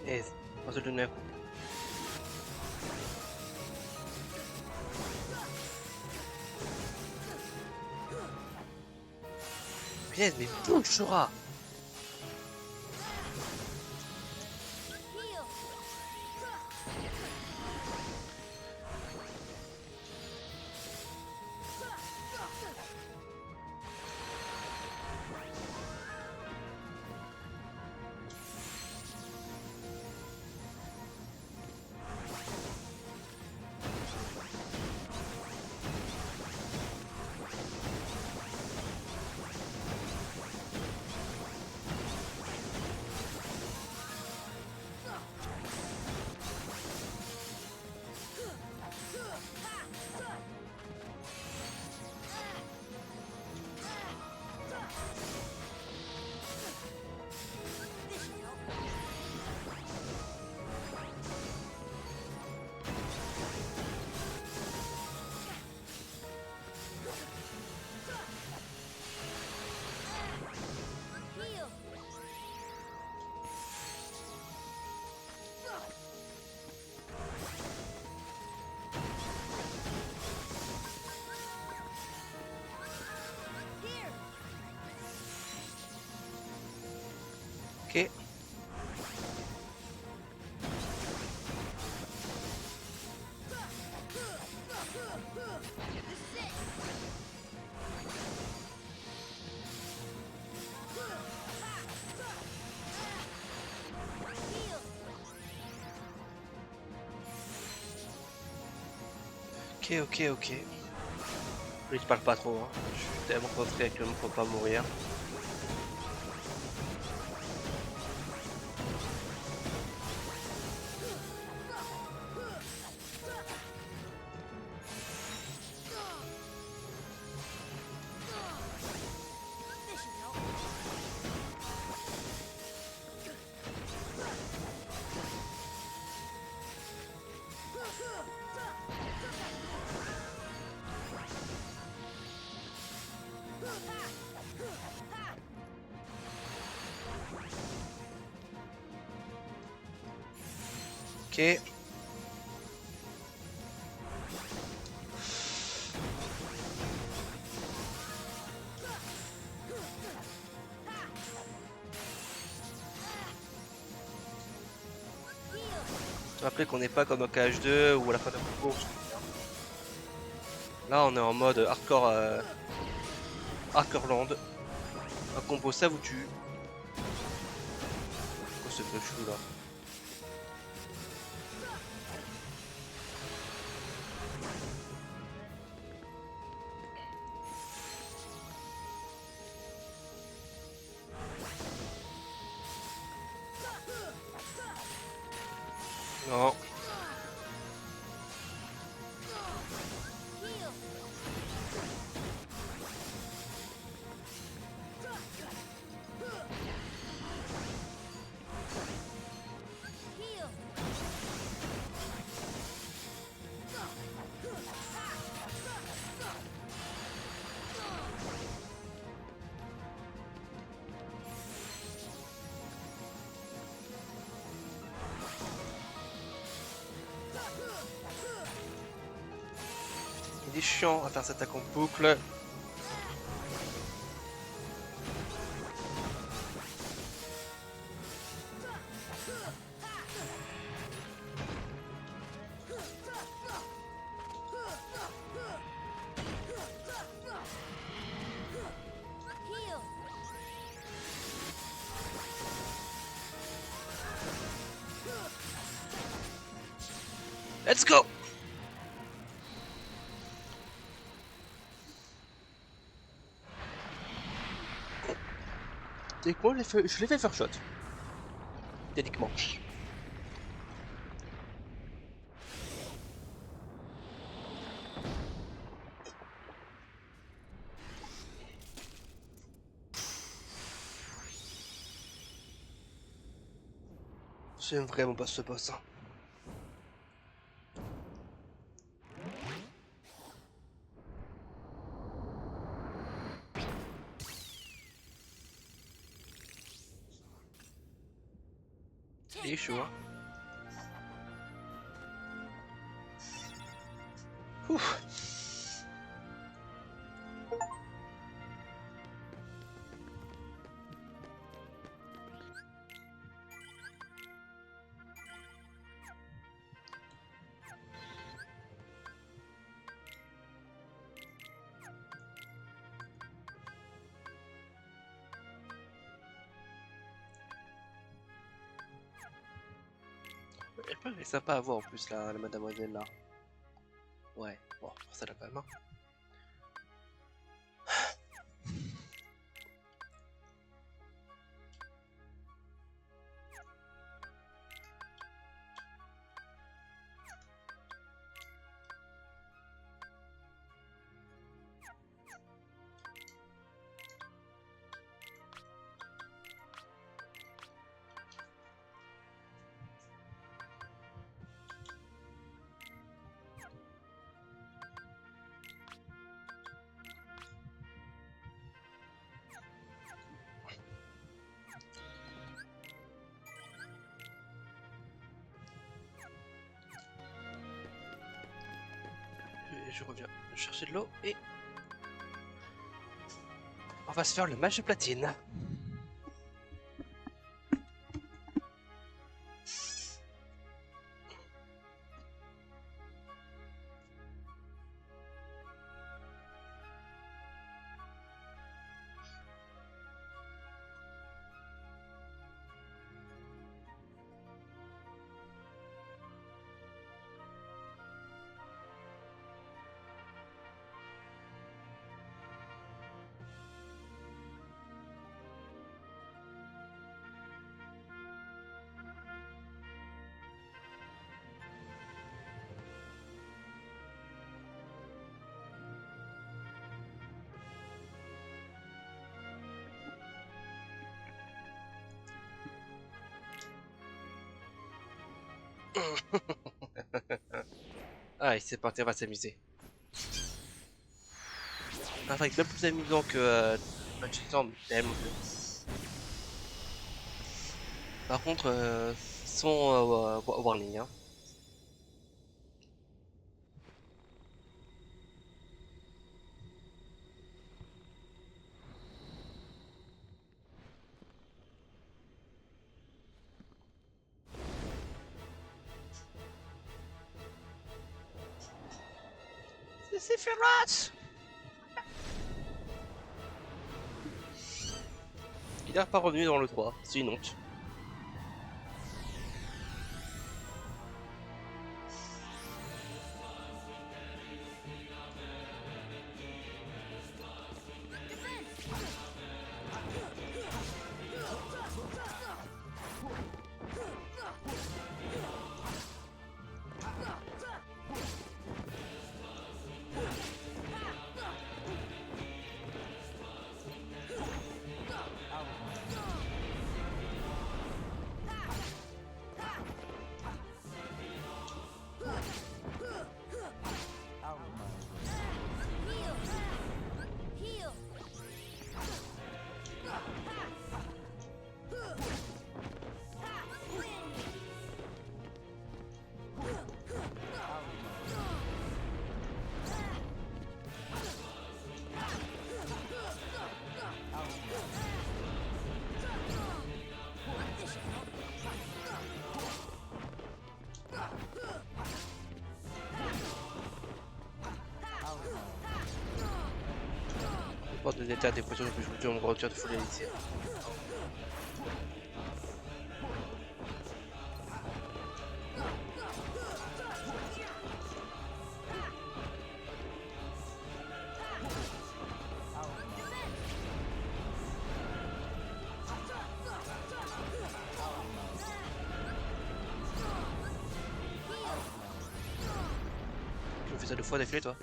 Punaise, on va se le donner un coup. Punaise, mais bouge, Sora! Ok. Ok, ok, ok. Je parle pas trop, hein. Je suis tellement concentré actuellement pour pas mourir. Ok. Rappelez qu'on n'est pas comme dans KH2 ou à la fin de la course. Là, on est en mode hardcore, hardcore land. Un combo, ça vous tue. Oh, ce peu chou là. Non. Il est chiant à faire cette attaque en boucle. Let's go! Techniquement, je l'ai fait faire shot. Techniquement. J'aime vraiment pas ce boss. Hein. Il est chaud, hein. Ouf. Elle est sympa à voir en plus la mademoiselle là. Ouais, bon, ça l'a quand même. Hein. Je reviens chercher de l'eau et on va se faire le match de platine. Allez, c'est parti, on va s'amuser. Un fight bien plus amusant que Match Storm, tellement que... Par contre, sans warning. Hein. C'est féroce! Il n'est pas revenu dans le 3, c'est une honte. sorte d'état des potions que je me retire de full élixir. Tu me fais ça 2 fois d'affilée toi?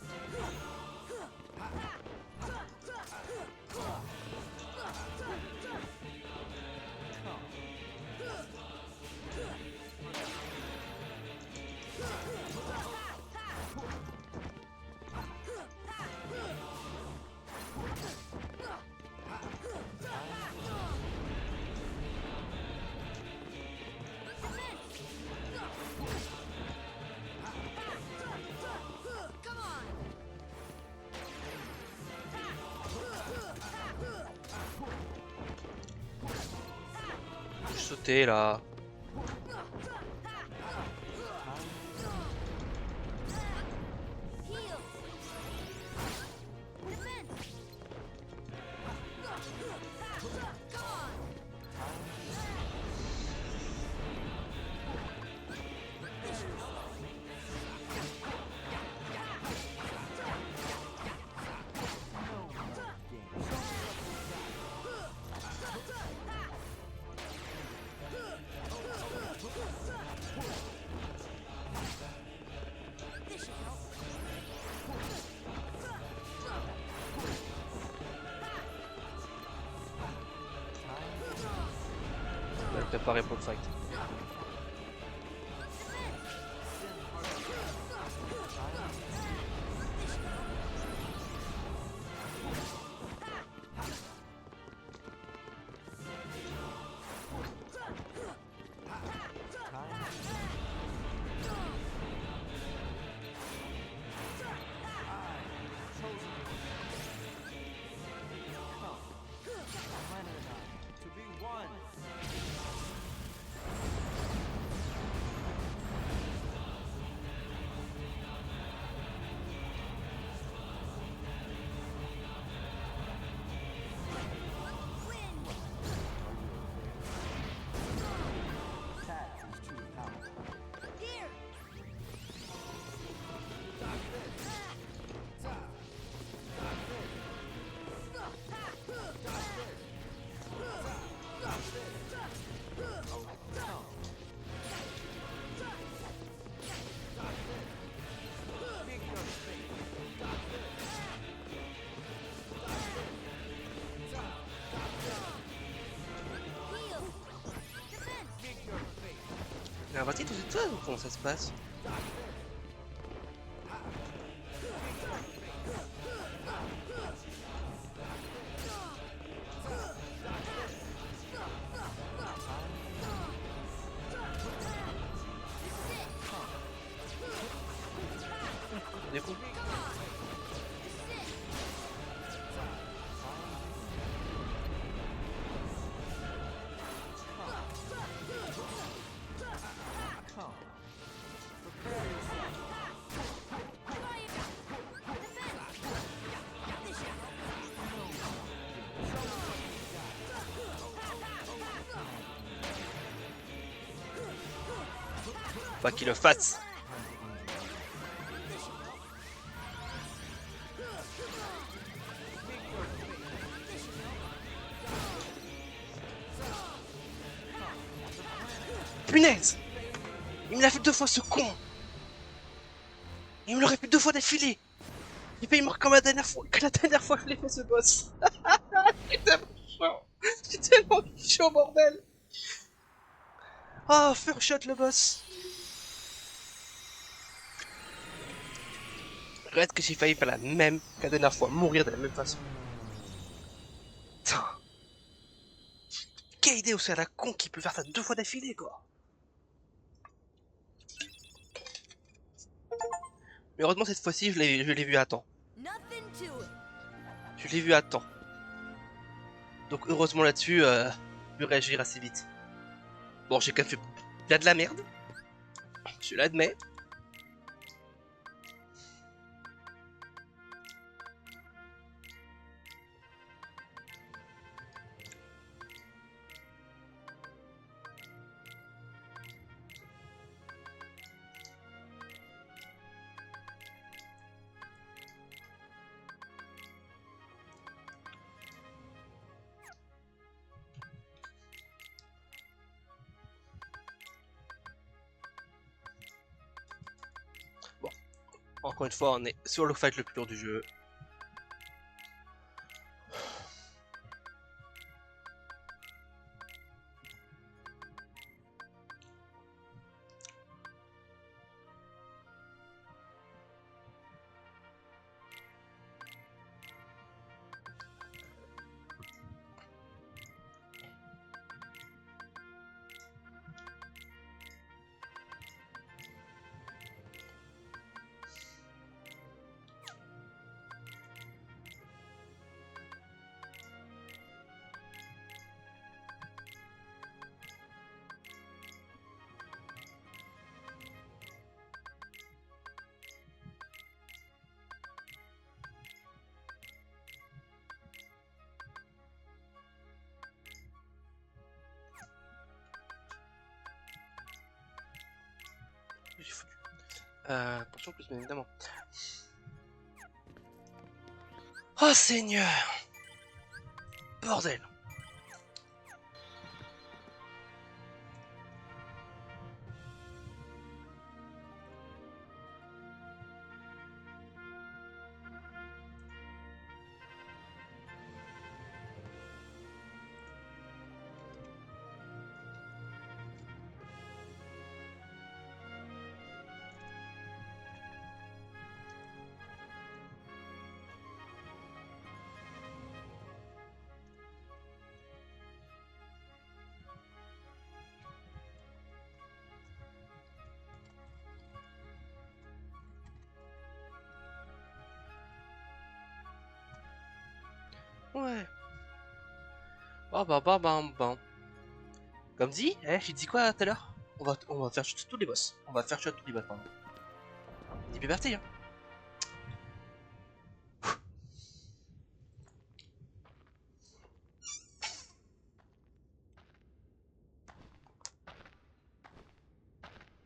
Je sautais là. Je vais me préparer pour le fight. Il a invité tout de suite ou comment ça se passe? Des coups. Pas qu'il le fasse. Punaise! Il me l'a fait 2 fois ce con! Il me l'aurait fait 2 fois d'affilée! Il paye mort comme la dernière fois, que la dernière fois que je l'ai fait ce boss! C'est tellement chiant! C'est tellement chiant, bordel! Oh, first shot le boss! Regarde que j'ai failli faire la même que la dernière fois, mourir de la même façon. Putain! Quelle idée aussi à la con qui peut faire ça 2 fois d'affilée, quoi! Mais heureusement, cette fois-ci, je l'ai vu à temps. Je l'ai vu à temps. Donc heureusement là-dessus, je peux réagir assez vite. Bon, j'ai quand même fait bien de la merde. Je l'admets. Encore une fois, on est sur le fight le plus dur du jeu. J'ai foutu. Attention plus bien évidemment. Oh Seigneur! Bordel! Ouais. Oh bah. Comme dit, j'ai dit quoi tout à l'heure? On va faire tous les boss. On va faire tous les boss, pardon. Dis liberté, hein.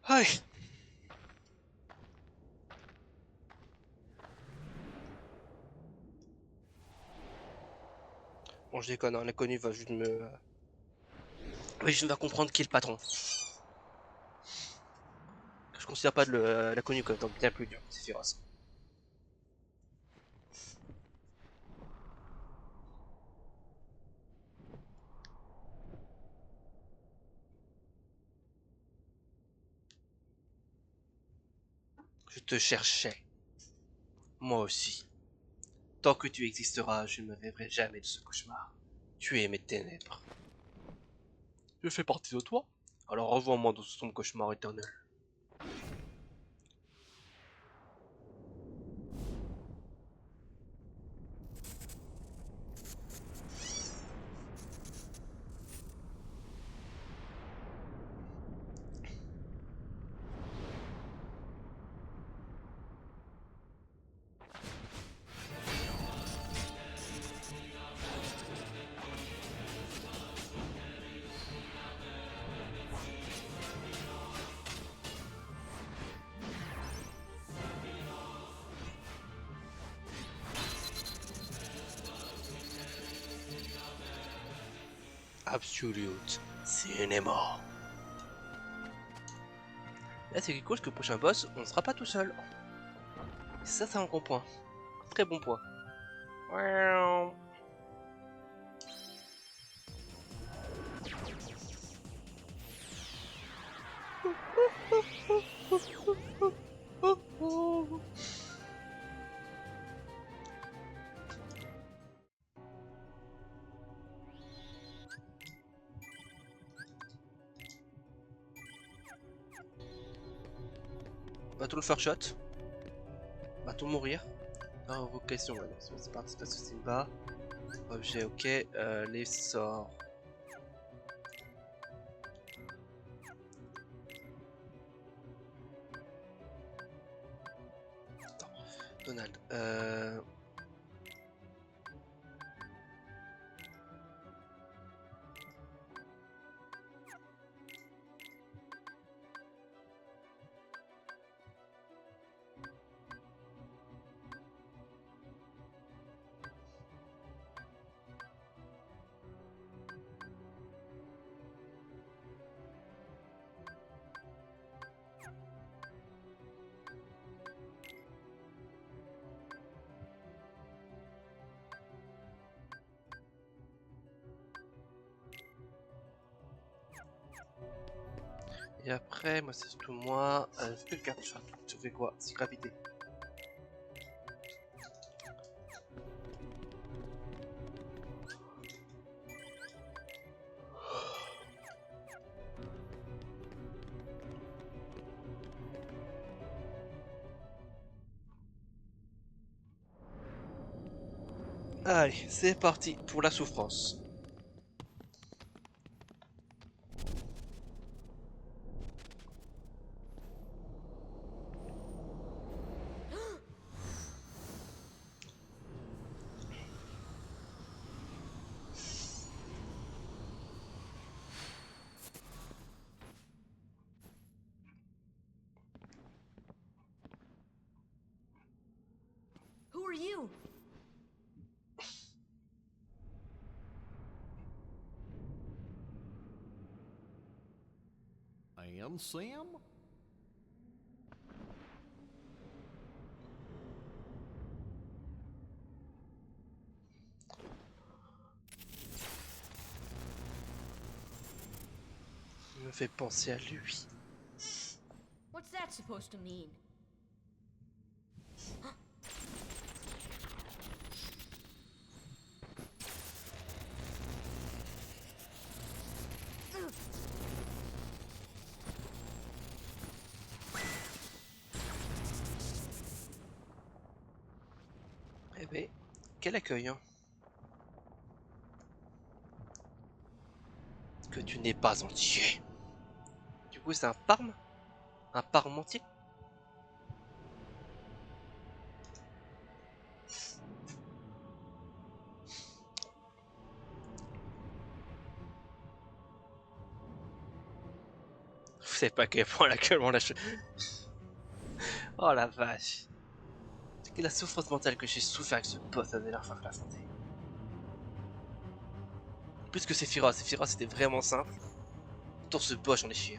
Aïe. Bon, je déconne, hein, l'inconnu va juste me... Oui, je ne vais comprendre qui est le patron. Je considère pas l'inconnu comme étant bien plus dur, c'est féroce. Je te cherchais. Moi aussi. Tant que tu existeras, je ne me rêverai jamais de ce cauchemar. Tu es mes ténèbres. Je fais partie de toi. Alors revois-moi dans ton cauchemar éternel. Absolute Cinéma. Là, c'est cool parce que le prochain boss, on ne sera pas tout seul. Ça, c'est un gros point. Très bon point. On va tout le faire shot. On va tout mourir. Invocation, ouais, c'est parti, c'est pas ce bas. Objet, ok. Les sorts. Attends. Donald. Et après, moi c'est surtout moi. Spell card shot. Tu fais quoi? C'est gravité. Allez, c'est parti pour la souffrance. Who are you? I am Sam? Il me fait penser à lui. What's that supposed to mean? Eh ben, quel accueil, hein. Que tu n'es pas entier. Du coup, c'est un parme? Un parmentier? Vous savez pas à quel point la gueule on lâche. Oh la vache. C'est la souffrance mentale que j'ai souffert avec ce boss la dernière fois que je l'affrontais. Plus que Sephiroth, Sephiroth c'était vraiment simple. Pour ce boss j'en ai chié.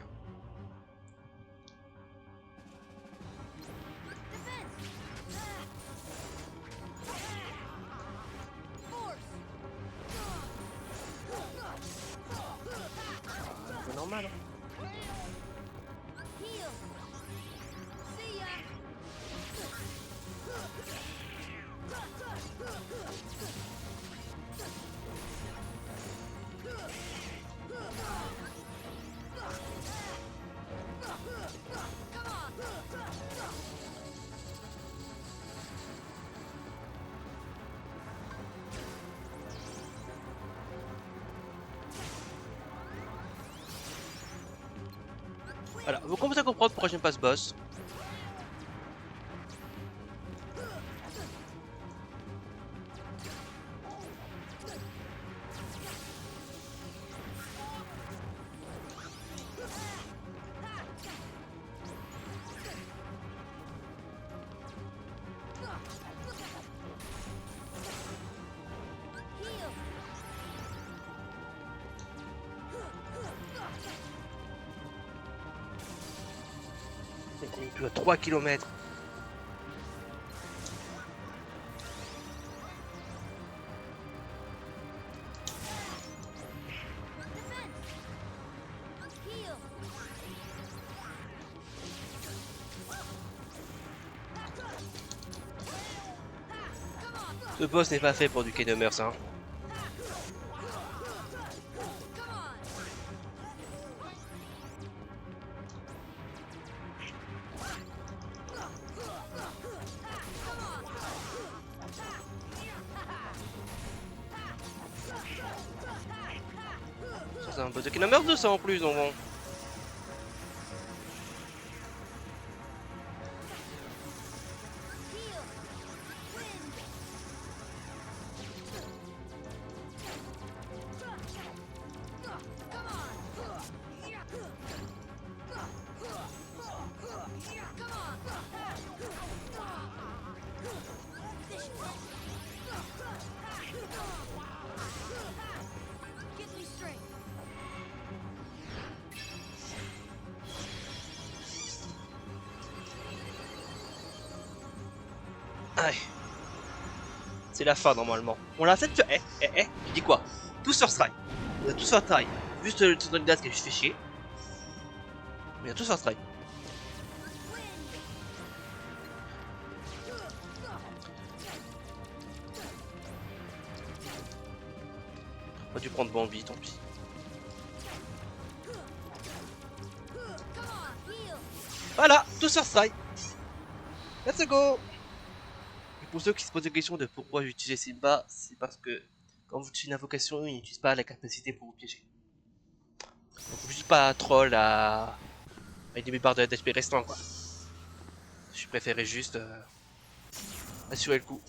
C'est normal hein. Heal. See ya. Voilà, vous commencez à comprendre pourquoi j'aime pas ce boss. Heal. Il est plus à 3 km. Heal. Ce boss n'est pas fait pour du K-Numbers hein. Ça, c'est un boss de K-Numbers 200 en plus donc bon. Heal. Wind. Give me strength. Aïe. C'est la fin normalement. On l'a peut-être fait. Tu dis quoi? Tous sur strike. On a tous fait un try. Juste le tour de gaz qui a juste fait chier. Mais il y a tous un strike. Wind. On a dû prendre Bambi, tant pis. Come on, heal. Voilà, tous un strike. Let's go. Et pour ceux qui se posent la question de pourquoi j'utilise Simba, c'est parce que quand vous utilisez une invocation, il n'utilise pas la capacité pour vous piéger. Donc je dis pas troll à avec des barres de d'HP restants quoi. Je préférais juste assurer le coup.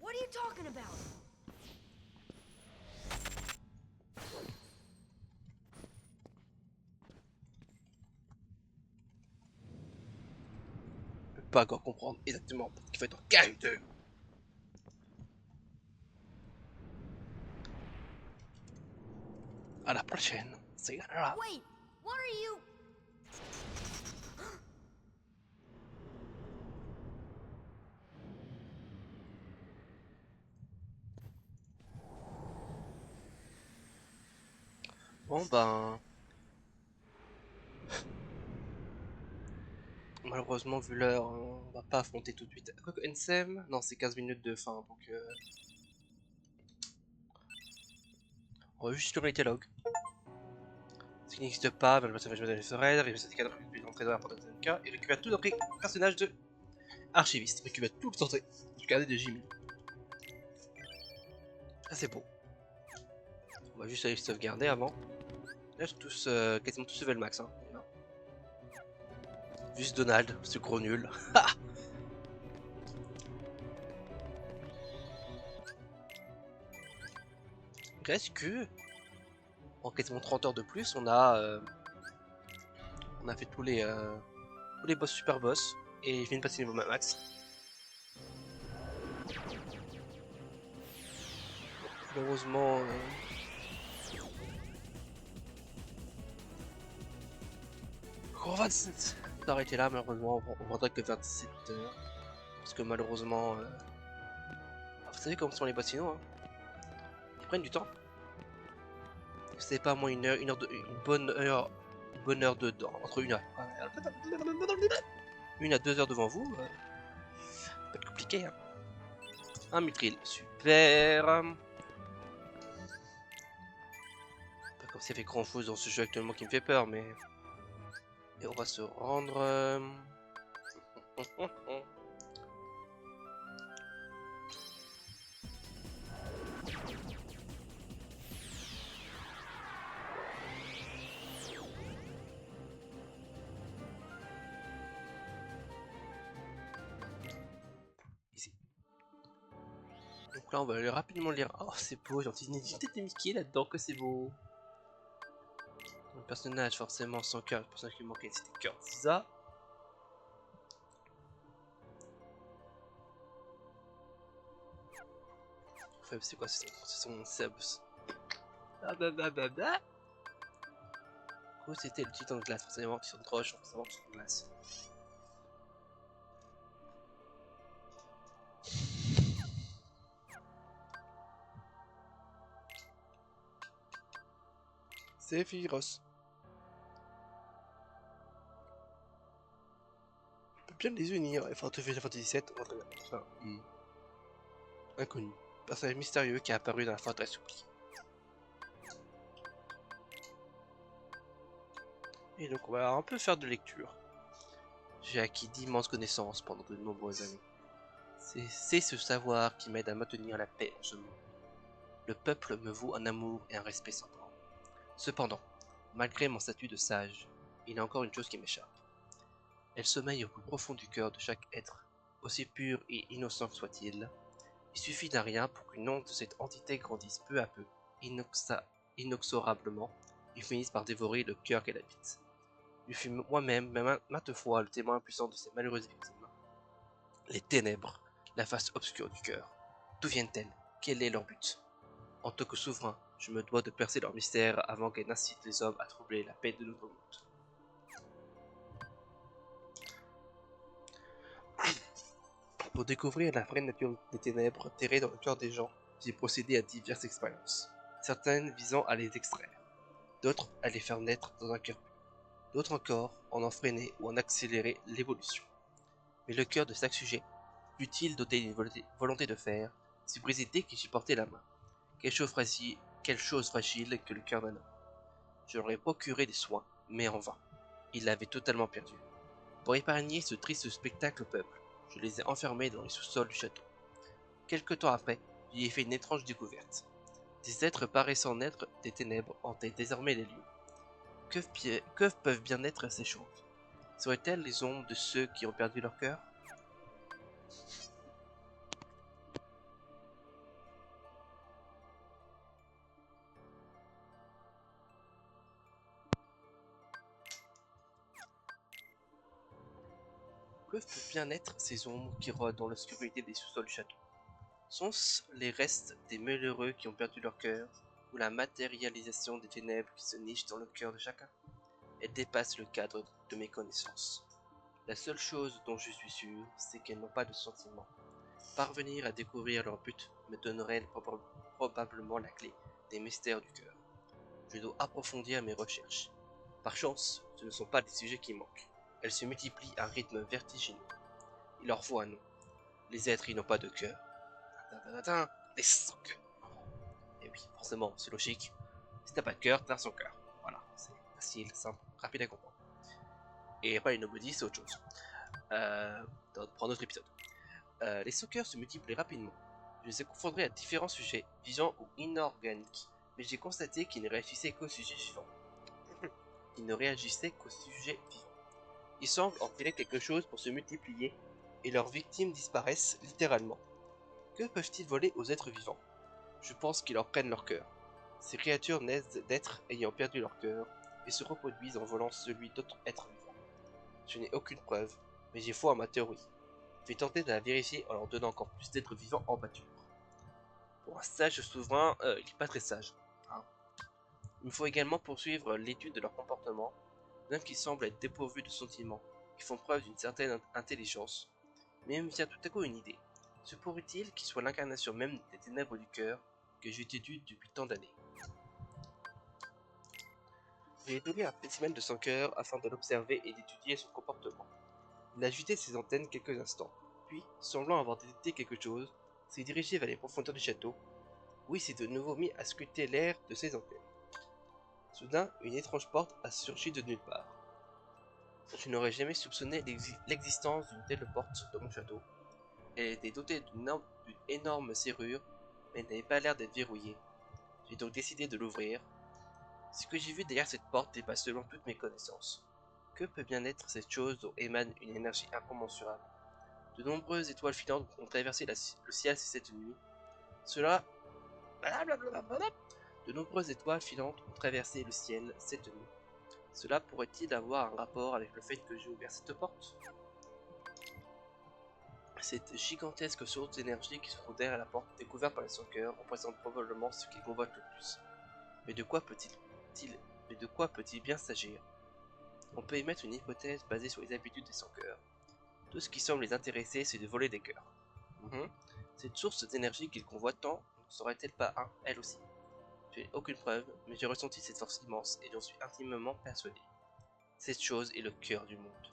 What are you talking about? Je peux pas encore comprendre exactement ce qu'il faut être en KU2. À la prochaine, c'est là. Wait, what are you? Bon ben... Malheureusement vu l'heure, on va pas affronter tout de suite. Quoique NSM, non c'est 15 minutes de fin donc... On va juste tourner les dialogues. Ce qui n'existe pas, le personnage de Sorel, il s'est cadre plus dans le trésor pour cas et récupère tout notre personnage de archiviste, récupère tout le sortait du carnet de Jimmy. Ça c'est beau. On va juste aller sauvegarder avant. Là, tous, quasiment tous level max. Hein. Non. Juste Donald, ce gros nul. Reste que, en quasiment 30 heures de plus, on a fait tous les boss super boss. Et je viens de passer niveau max. Malheureusement... On va s'arrêter là, malheureusement, on vendra que 27 heures. Parce que malheureusement... vous savez comment sont les boss sinon, hein. Ils prennent du temps. C'est pas moins une heure, une bonne heure dedans, entre une à 2 heures devant vous. Ça peut être compliqué, hein. Un mithril, super. Pas comme s'il y avait grand chose dans ce jeu actuellement qui me fait peur, mais... Et on va se rendre... Ici. Donc là on va aller rapidement lire. Oh c'est beau, j'ai entendu peut-être des Mickey là-dedans, que c'est beau. Le personnage forcément sans cœur, le personnage qui manquait c'était cœur Ziza. Enfin, c'est quoi, c'est son subs. Ah bah bah bah bah. Du coup c'était le titan de glace, forcément titan de roche, forcément titan de glace. Sephiroth. On peut bien les unir, Final Fantasy 7, enfin, inconnu. Personnage mystérieux qui est apparu dans la forteresse oubliée. Et donc on va un peu faire de lecture. J'ai acquis d'immenses connaissances pendant de nombreuses années. C'est ce savoir qui m'aide à maintenir la paix en ce monde. Le peuple me vaut un amour et un respect sans bornes. Cependant, malgré mon statut de sage, il y a encore une chose qui m'échappe. Elle sommeille au plus profond du cœur de chaque être, aussi pur et innocent que soit-il. Il suffit d'un rien pour qu'une onde de cette entité grandisse peu à peu, inexorablement, et finisse par dévorer le cœur qu'elle habite. Je fus moi-même, maintes fois, le témoin impuissant de ces malheureuses victimes. Les ténèbres, la face obscure du cœur. D'où viennent-elles? Quel est leur but? En tant que souverain, je me dois de percer leur mystère avant qu'elles n'incitent les hommes à troubler la paix de notre monde. Pour découvrir la vraie nature des ténèbres terrées dans le cœur des gens, j'ai procédé à diverses expériences, certaines visant à les extraire, d'autres à les faire naître dans un cœur pur, d'autres encore en freiner ou en accélérer l'évolution. Mais le cœur de chaque sujet, fût-il doté d'une volonté de faire, s'est brisé dès que j'y portais la main. Quelle chose fragile que le cœur d'un homme. Je leur ai procuré des soins, mais en vain. Ils l'avaient totalement perdu. Pour épargner ce triste spectacle au peuple, je les ai enfermés dans les sous-sols du château. Quelque temps après, j'y ai fait une étrange découverte. Des êtres paraissant naître des ténèbres hantaient désormais les lieux. Que peuvent bien être ces choses? Seraient-elles les ombres de ceux qui ont perdu leur cœur? Que peuvent bien être ces ombres qui rôdent dans l'obscurité des sous-sols du château? Sont-ce les restes des malheureux qui ont perdu leur cœur, ou la matérialisation des ténèbres qui se nichent dans le cœur de chacun? Elles dépassent le cadre de mes connaissances. La seule chose dont je suis sûr, c'est qu'elles n'ont pas de sentiments. Parvenir à découvrir leur but me donnerait probablement la clé des mystères du cœur. Je dois approfondir mes recherches. Par chance, ce ne sont pas des sujets qui manquent. Elles se multiplient à un rythme vertigineux. Il leur faut un nom. Les êtres, ils n'ont pas de cœur. Les sans-cœur. Et oui, forcément, c'est logique. Si t'as pas de cœur, t'as sans cœur. Voilà, c'est facile, simple, rapide à comprendre. Et pas les nobody, c'est autre chose. Pour un autre épisode. Les sans-cœurs se multiplient rapidement. Je les ai confondus à différents sujets, vivants ou inorganiques, mais j'ai constaté qu'ils ne réagissaient qu'au sujet vivant. Ils ne réagissaient qu'au sujet vivant. Ils semblent en tirer quelque chose pour se multiplier, et leurs victimes disparaissent littéralement. Que peuvent-ils voler aux êtres vivants? Je pense qu'ils leur prennent leur cœur. Ces créatures naissent d'êtres ayant perdu leur cœur, et se reproduisent en volant celui d'autres êtres vivants. Je n'ai aucune preuve, mais j'ai foi en ma théorie. Je vais tenter de la vérifier en leur donnant encore plus d'êtres vivants en pâture. Pour un sage souverain, il n'est pas très sage. Hein. Il me faut également poursuivre l'étude de leur comportement, bien qu'ils semblent être dépourvus de sentiments, qui font preuve d'une certaine intelligence. Mais il me vient tout à coup une idée. Se pourrait-il qu'ils soient l'incarnation même des ténèbres du cœur que j'étudie depuis tant d'années? J'ai étudié un spécimen de son cœur afin de l'observer et d'étudier son comportement. Il a agité ses antennes quelques instants, puis, semblant avoir détecté quelque chose, s'est dirigé vers les profondeurs du château, où il s'est de nouveau mis à scruter l'air de ses antennes. Soudain, une étrange porte a surgi de nulle part. Je n'aurais jamais soupçonné l'existence d'une telle porte dans mon château. Elle était dotée d'une énorme serrure, mais n'avait pas l'air d'être verrouillée. J'ai donc décidé de l'ouvrir. Ce que j'ai vu derrière cette porte dépasse selon toutes mes connaissances. Que peut bien être cette chose dont émane une énergie incommensurable? De nombreuses étoiles filantes ont traversé le ciel cette nuit. De nombreuses étoiles filantes ont traversé le ciel cette nuit. Cela pourrait-il avoir un rapport avec le fait que j'ai ouvert cette porte? Cette gigantesque source d'énergie qui se trouve derrière la porte découverte par les sans-cœurs représente probablement ce qui convoite le plus. Mais de quoi peut-il bien s'agir? On peut émettre une hypothèse basée sur les habitudes des sans-cœurs. Tout ce qui semble les intéresser, c'est de voler des cœurs. Cette source d'énergie qu'ils convoitent tant, ne serait-elle pas elle aussi? Je n'ai aucune preuve, mais j'ai ressenti cette force immense et j'en suis intimement persuadé. Cette chose est le cœur du monde.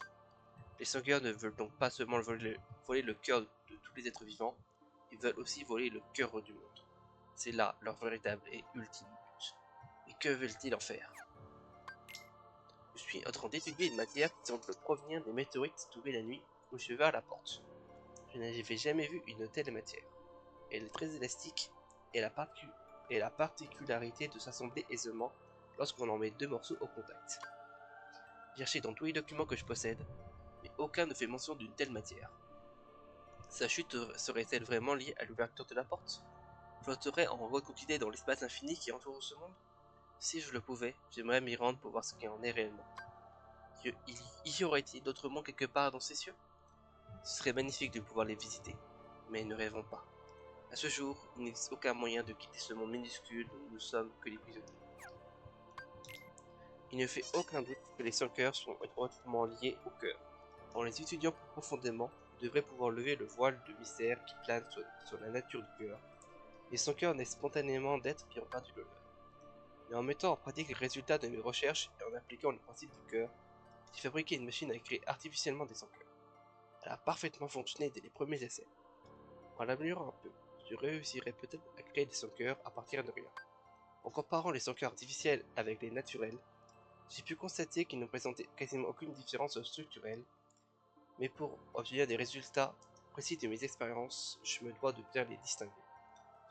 Les sans-cœurs ne veulent donc pas seulement voler le cœur de tous les êtres vivants, ils veulent aussi voler le cœur du monde. C'est là leur véritable et ultime but. Et que veulent-ils en faire? Je suis en train d'étudier une matière qui semble provenir des météorites tombées la nuit où je vais vers la porte. Je n'avais jamais vu une telle matière. Elle est très élastique et la particularité de s'assembler aisément lorsqu'on en met deux morceaux au contact. J'ai cherché dans tous les documents que je possède, mais aucun ne fait mention d'une telle matière. Sa chute serait-elle vraiment liée à l'ouverture de la porte? Flotterait en recoquillé dans l'espace infini qui entoure ce monde? Si je le pouvais, j'aimerais m'y rendre pour voir ce qu'il en est réellement. Y aurait-il d'autres mondes quelque part dans ces cieux? Ce serait magnifique de pouvoir les visiter, mais ne rêvons pas. À ce jour, il n'existe aucun moyen de quitter ce monde minuscule dont nous sommes que les prisonniers. Il ne fait aucun doute que les 5 cœurs sont étroitement liés au cœur. En les étudiant plus profondément, vous devrez pouvoir lever le voile de mystère qui plane sur la nature du cœur. Les 5 cœurs naissent spontanément d'êtres qui ont perdu le leur. Mais en mettant en pratique les résultats de mes recherches et en appliquant les principes du cœur, j'ai fabriqué une machine à créer artificiellement des 5 cœurs. Elle a parfaitement fonctionné dès les premiers essais. En l'améliorant un peu, je réussirai peut-être à créer des 5 cœurs à partir de rien. En comparant les 5 cœurs artificiels avec les naturels, j'ai pu constater qu'ils ne présentaient quasiment aucune différence structurelle, mais pour obtenir des résultats précis de mes expériences, je me dois de bien les distinguer.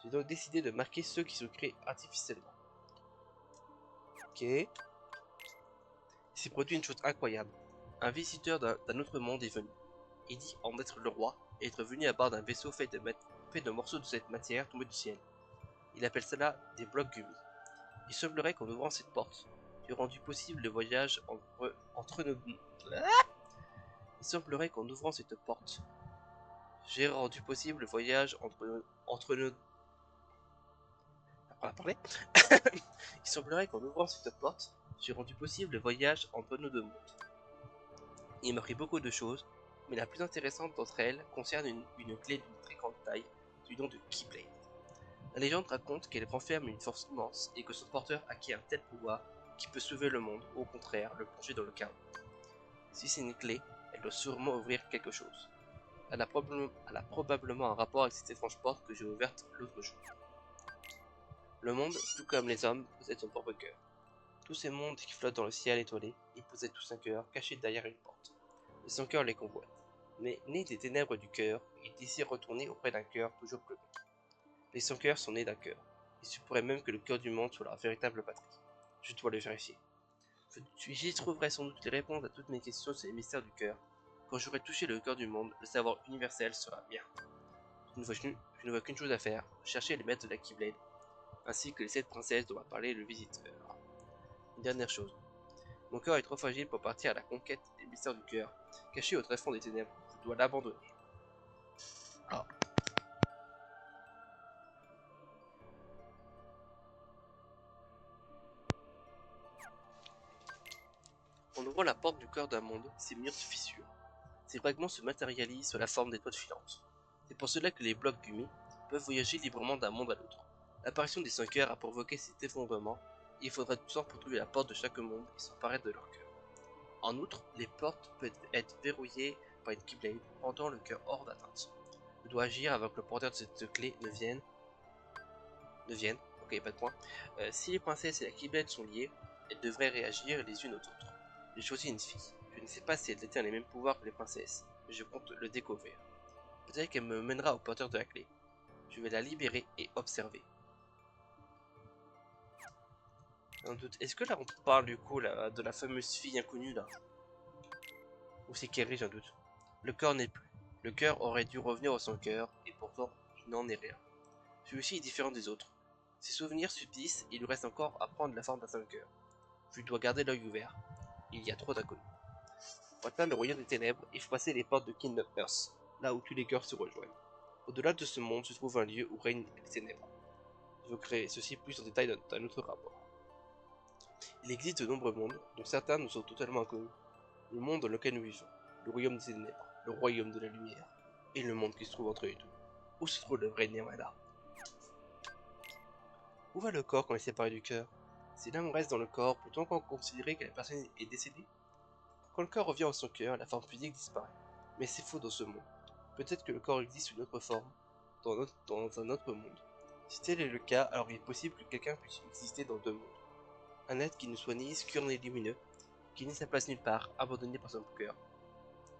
J'ai donc décidé de marquer ceux qui se créent artificiellement. Ok. Il s'est produit une chose incroyable. Un visiteur d'un autre monde est venu. Il dit en être le roi et être venu à bord d'un vaisseau fait de morceaux de cette matière tombée du ciel. Il appelle cela des blocs Gumi. Il semblerait qu'en ouvrant cette porte, j'ai rendu possible le voyage entre nos... Il semblerait qu'en ouvrant cette porte, j'ai rendu possible le voyage entre nos... On va parler. Il semblerait qu'en ouvrant cette porte, j'ai rendu possible le voyage entre nos deux mondes. Il m'a appris beaucoup de choses, mais la plus intéressante d'entre elles concerne une clé d'une très grande taille, du nom de Keyblade. La légende raconte qu'elle renferme une force immense et que son porteur acquiert un tel pouvoir qui peut sauver le monde ou au contraire le plonger dans le chaos. Si c'est une clé, elle doit sûrement ouvrir quelque chose. Elle a probablement un rapport avec cette étrange porte que j'ai ouverte l'autre jour. Le monde, tout comme les hommes, possède son propre cœur. Tous ces mondes qui flottent dans le ciel étoilé, ils possèdent tous un cœur caché derrière une porte. Et son cœur les convoite. Mais né des ténèbres du cœur, il désire retourner auprès d'un cœur toujours plus grand. Les 100 cœurs sont nés d'un cœur. Il se pourrait même que le cœur du monde soit leur véritable patrie. Je dois le vérifier. J'y trouverai sans doute les réponses à toutes mes questions sur les mystères du cœur. Quand j'aurai touché le cœur du monde, le savoir universel sera bien. Je ne vois qu'une chose à faire, chercher les maîtres de la Keyblade, ainsi que les 7 princesses dont m'a parlé le visiteur. Une dernière chose. Mon cœur est trop fragile pour partir à la conquête des mystères du cœur, caché au tréfonds des ténèbres. Je dois l'abandonner. Ah. En ouvrant la porte du cœur d'un monde, ces murs se fissurent. Ces fragments se matérialisent sous la forme d'étoiles filantes. C'est pour cela que les blocs Gumi peuvent voyager librement d'un monde à l'autre. L'apparition des 5 cœurs a provoqué cet effondrement, et il faudra du temps pour trouver la porte de chaque monde et s'emparer de leur cœur. En outre, les portes peuvent être verrouillées par une Keyblade, rendant le cœur hors d'atteinte. Je dois agir avant que le porteur de cette clé ne vienne. Ok, pas de point. Si les princesses et la Keyblade sont liées, elles devraient réagir les unes aux autres. J'ai choisi une fille. Je ne sais pas si elle détient les mêmes pouvoirs que les princesses, mais je compte le découvrir. Peut-être qu'elle me mènera au porteur de la clé. Je vais la libérer et observer. Un doute. Est-ce que là on parle du coup là, de la fameuse fille inconnue là? Ou c'est Kerry, j'ai un doute. Le cœur n'est plus. Le cœur aurait dû revenir au son cœur, et pourtant il n'en est rien. Celui-ci est différent des autres. Ses souvenirs subsistent et il lui reste encore à prendre la forme d'un seul cœur. Je dois garder l'œil ouvert. Il y a trop d'inconnus. Pour atteindre le royaume des ténèbres, il faut passer les portes de Kingdom Earth, là où tous les cœurs se rejoignent. Au-delà de ce monde se trouve un lieu où règnent les ténèbres. Je veux créer ceci plus en détail dans un autre rapport. Il existe de nombreux mondes, dont certains nous sont totalement inconnus. Le monde dans lequel nous vivons, le royaume des ténèbres, le royaume de la lumière, et le monde qui se trouve entre les deux. Où se trouve le vrai Nirvana? Où va le corps quand il est séparé du cœur? Si l'âme reste dans le corps, peut-on considérer que la personne est décédée? Quand le corps revient au son cœur, la forme physique disparaît. Mais c'est faux dans ce monde. Peut-être que le corps existe sous une autre forme, dans un autre monde. Si tel est le cas, alors il est possible que quelqu'un puisse exister dans deux mondes. Un être qui ne soit ni obscur ni lumineux, qui n'ait sa place nulle part, abandonné par son cœur.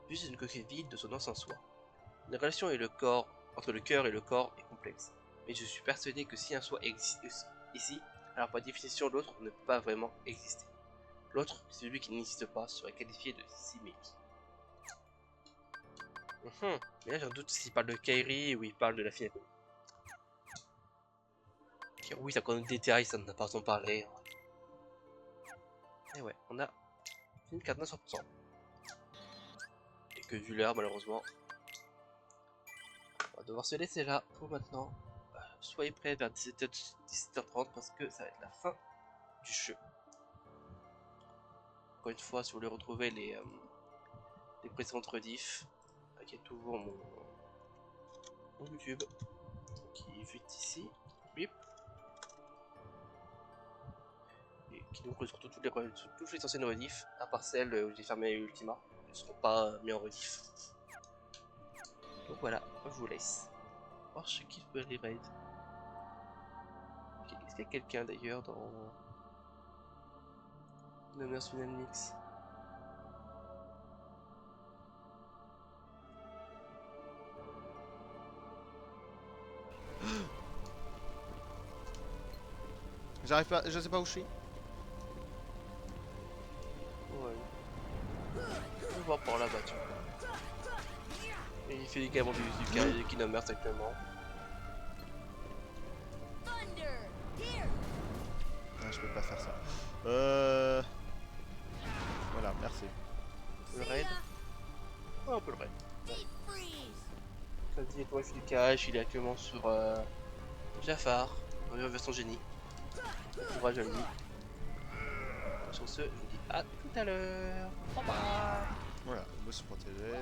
Juste une coquille vide de son ancien soi. La relation entre le cœur et le corps est complexe, mais je suis persuadé que si un soi existe ici, alors par définition l'autre ne peut pas vraiment exister. L'autre, celui qui n'existe pas, serait qualifié de simili. Mais là j'ai un doute s'il parle de Kairi ou il parle de la fille inconnue. Okay, oui, ça connaît des détails, ça n'a pas besoin de parler. Et ouais, on a une carte 900%. Et que vu l'heure, malheureusement, on va devoir se laisser là pour maintenant. soyez prêts vers 17h30 parce que ça va être la fin du jeu. Encore une fois, si vous voulez retrouver les précédentes rediffs, qui est toujours mon YouTube qui est vite ici, bip, et qui nous retrouve toutes les anciennes rediffs, à part celles où j'ai fermé Ultima, elles ne seront pas mis en rediff. Donc voilà, je vous laisse. Voir chez qui je peux aller raid. Est-ce qu'il y a quelqu'un d'ailleurs dans Numbers Final Mix? J'arrive pas, je sais pas où je suis. Ouais. On va voir par là-bas, tu vois. Et il fait également du Kingdom Hearts actuellement. Thunder! Here! Ah, je peux pas faire ça. Voilà, merci. Le See raid. ya! Ouais, on peut le raid. Deep freeze! Vas-y, et toi, il fait du cash, il est actuellement sur Jafar, dans la version génie. Courage à lui. Sur ce, je vous dis à tout à l'heure. Bye bye. Voilà, me suis protégé.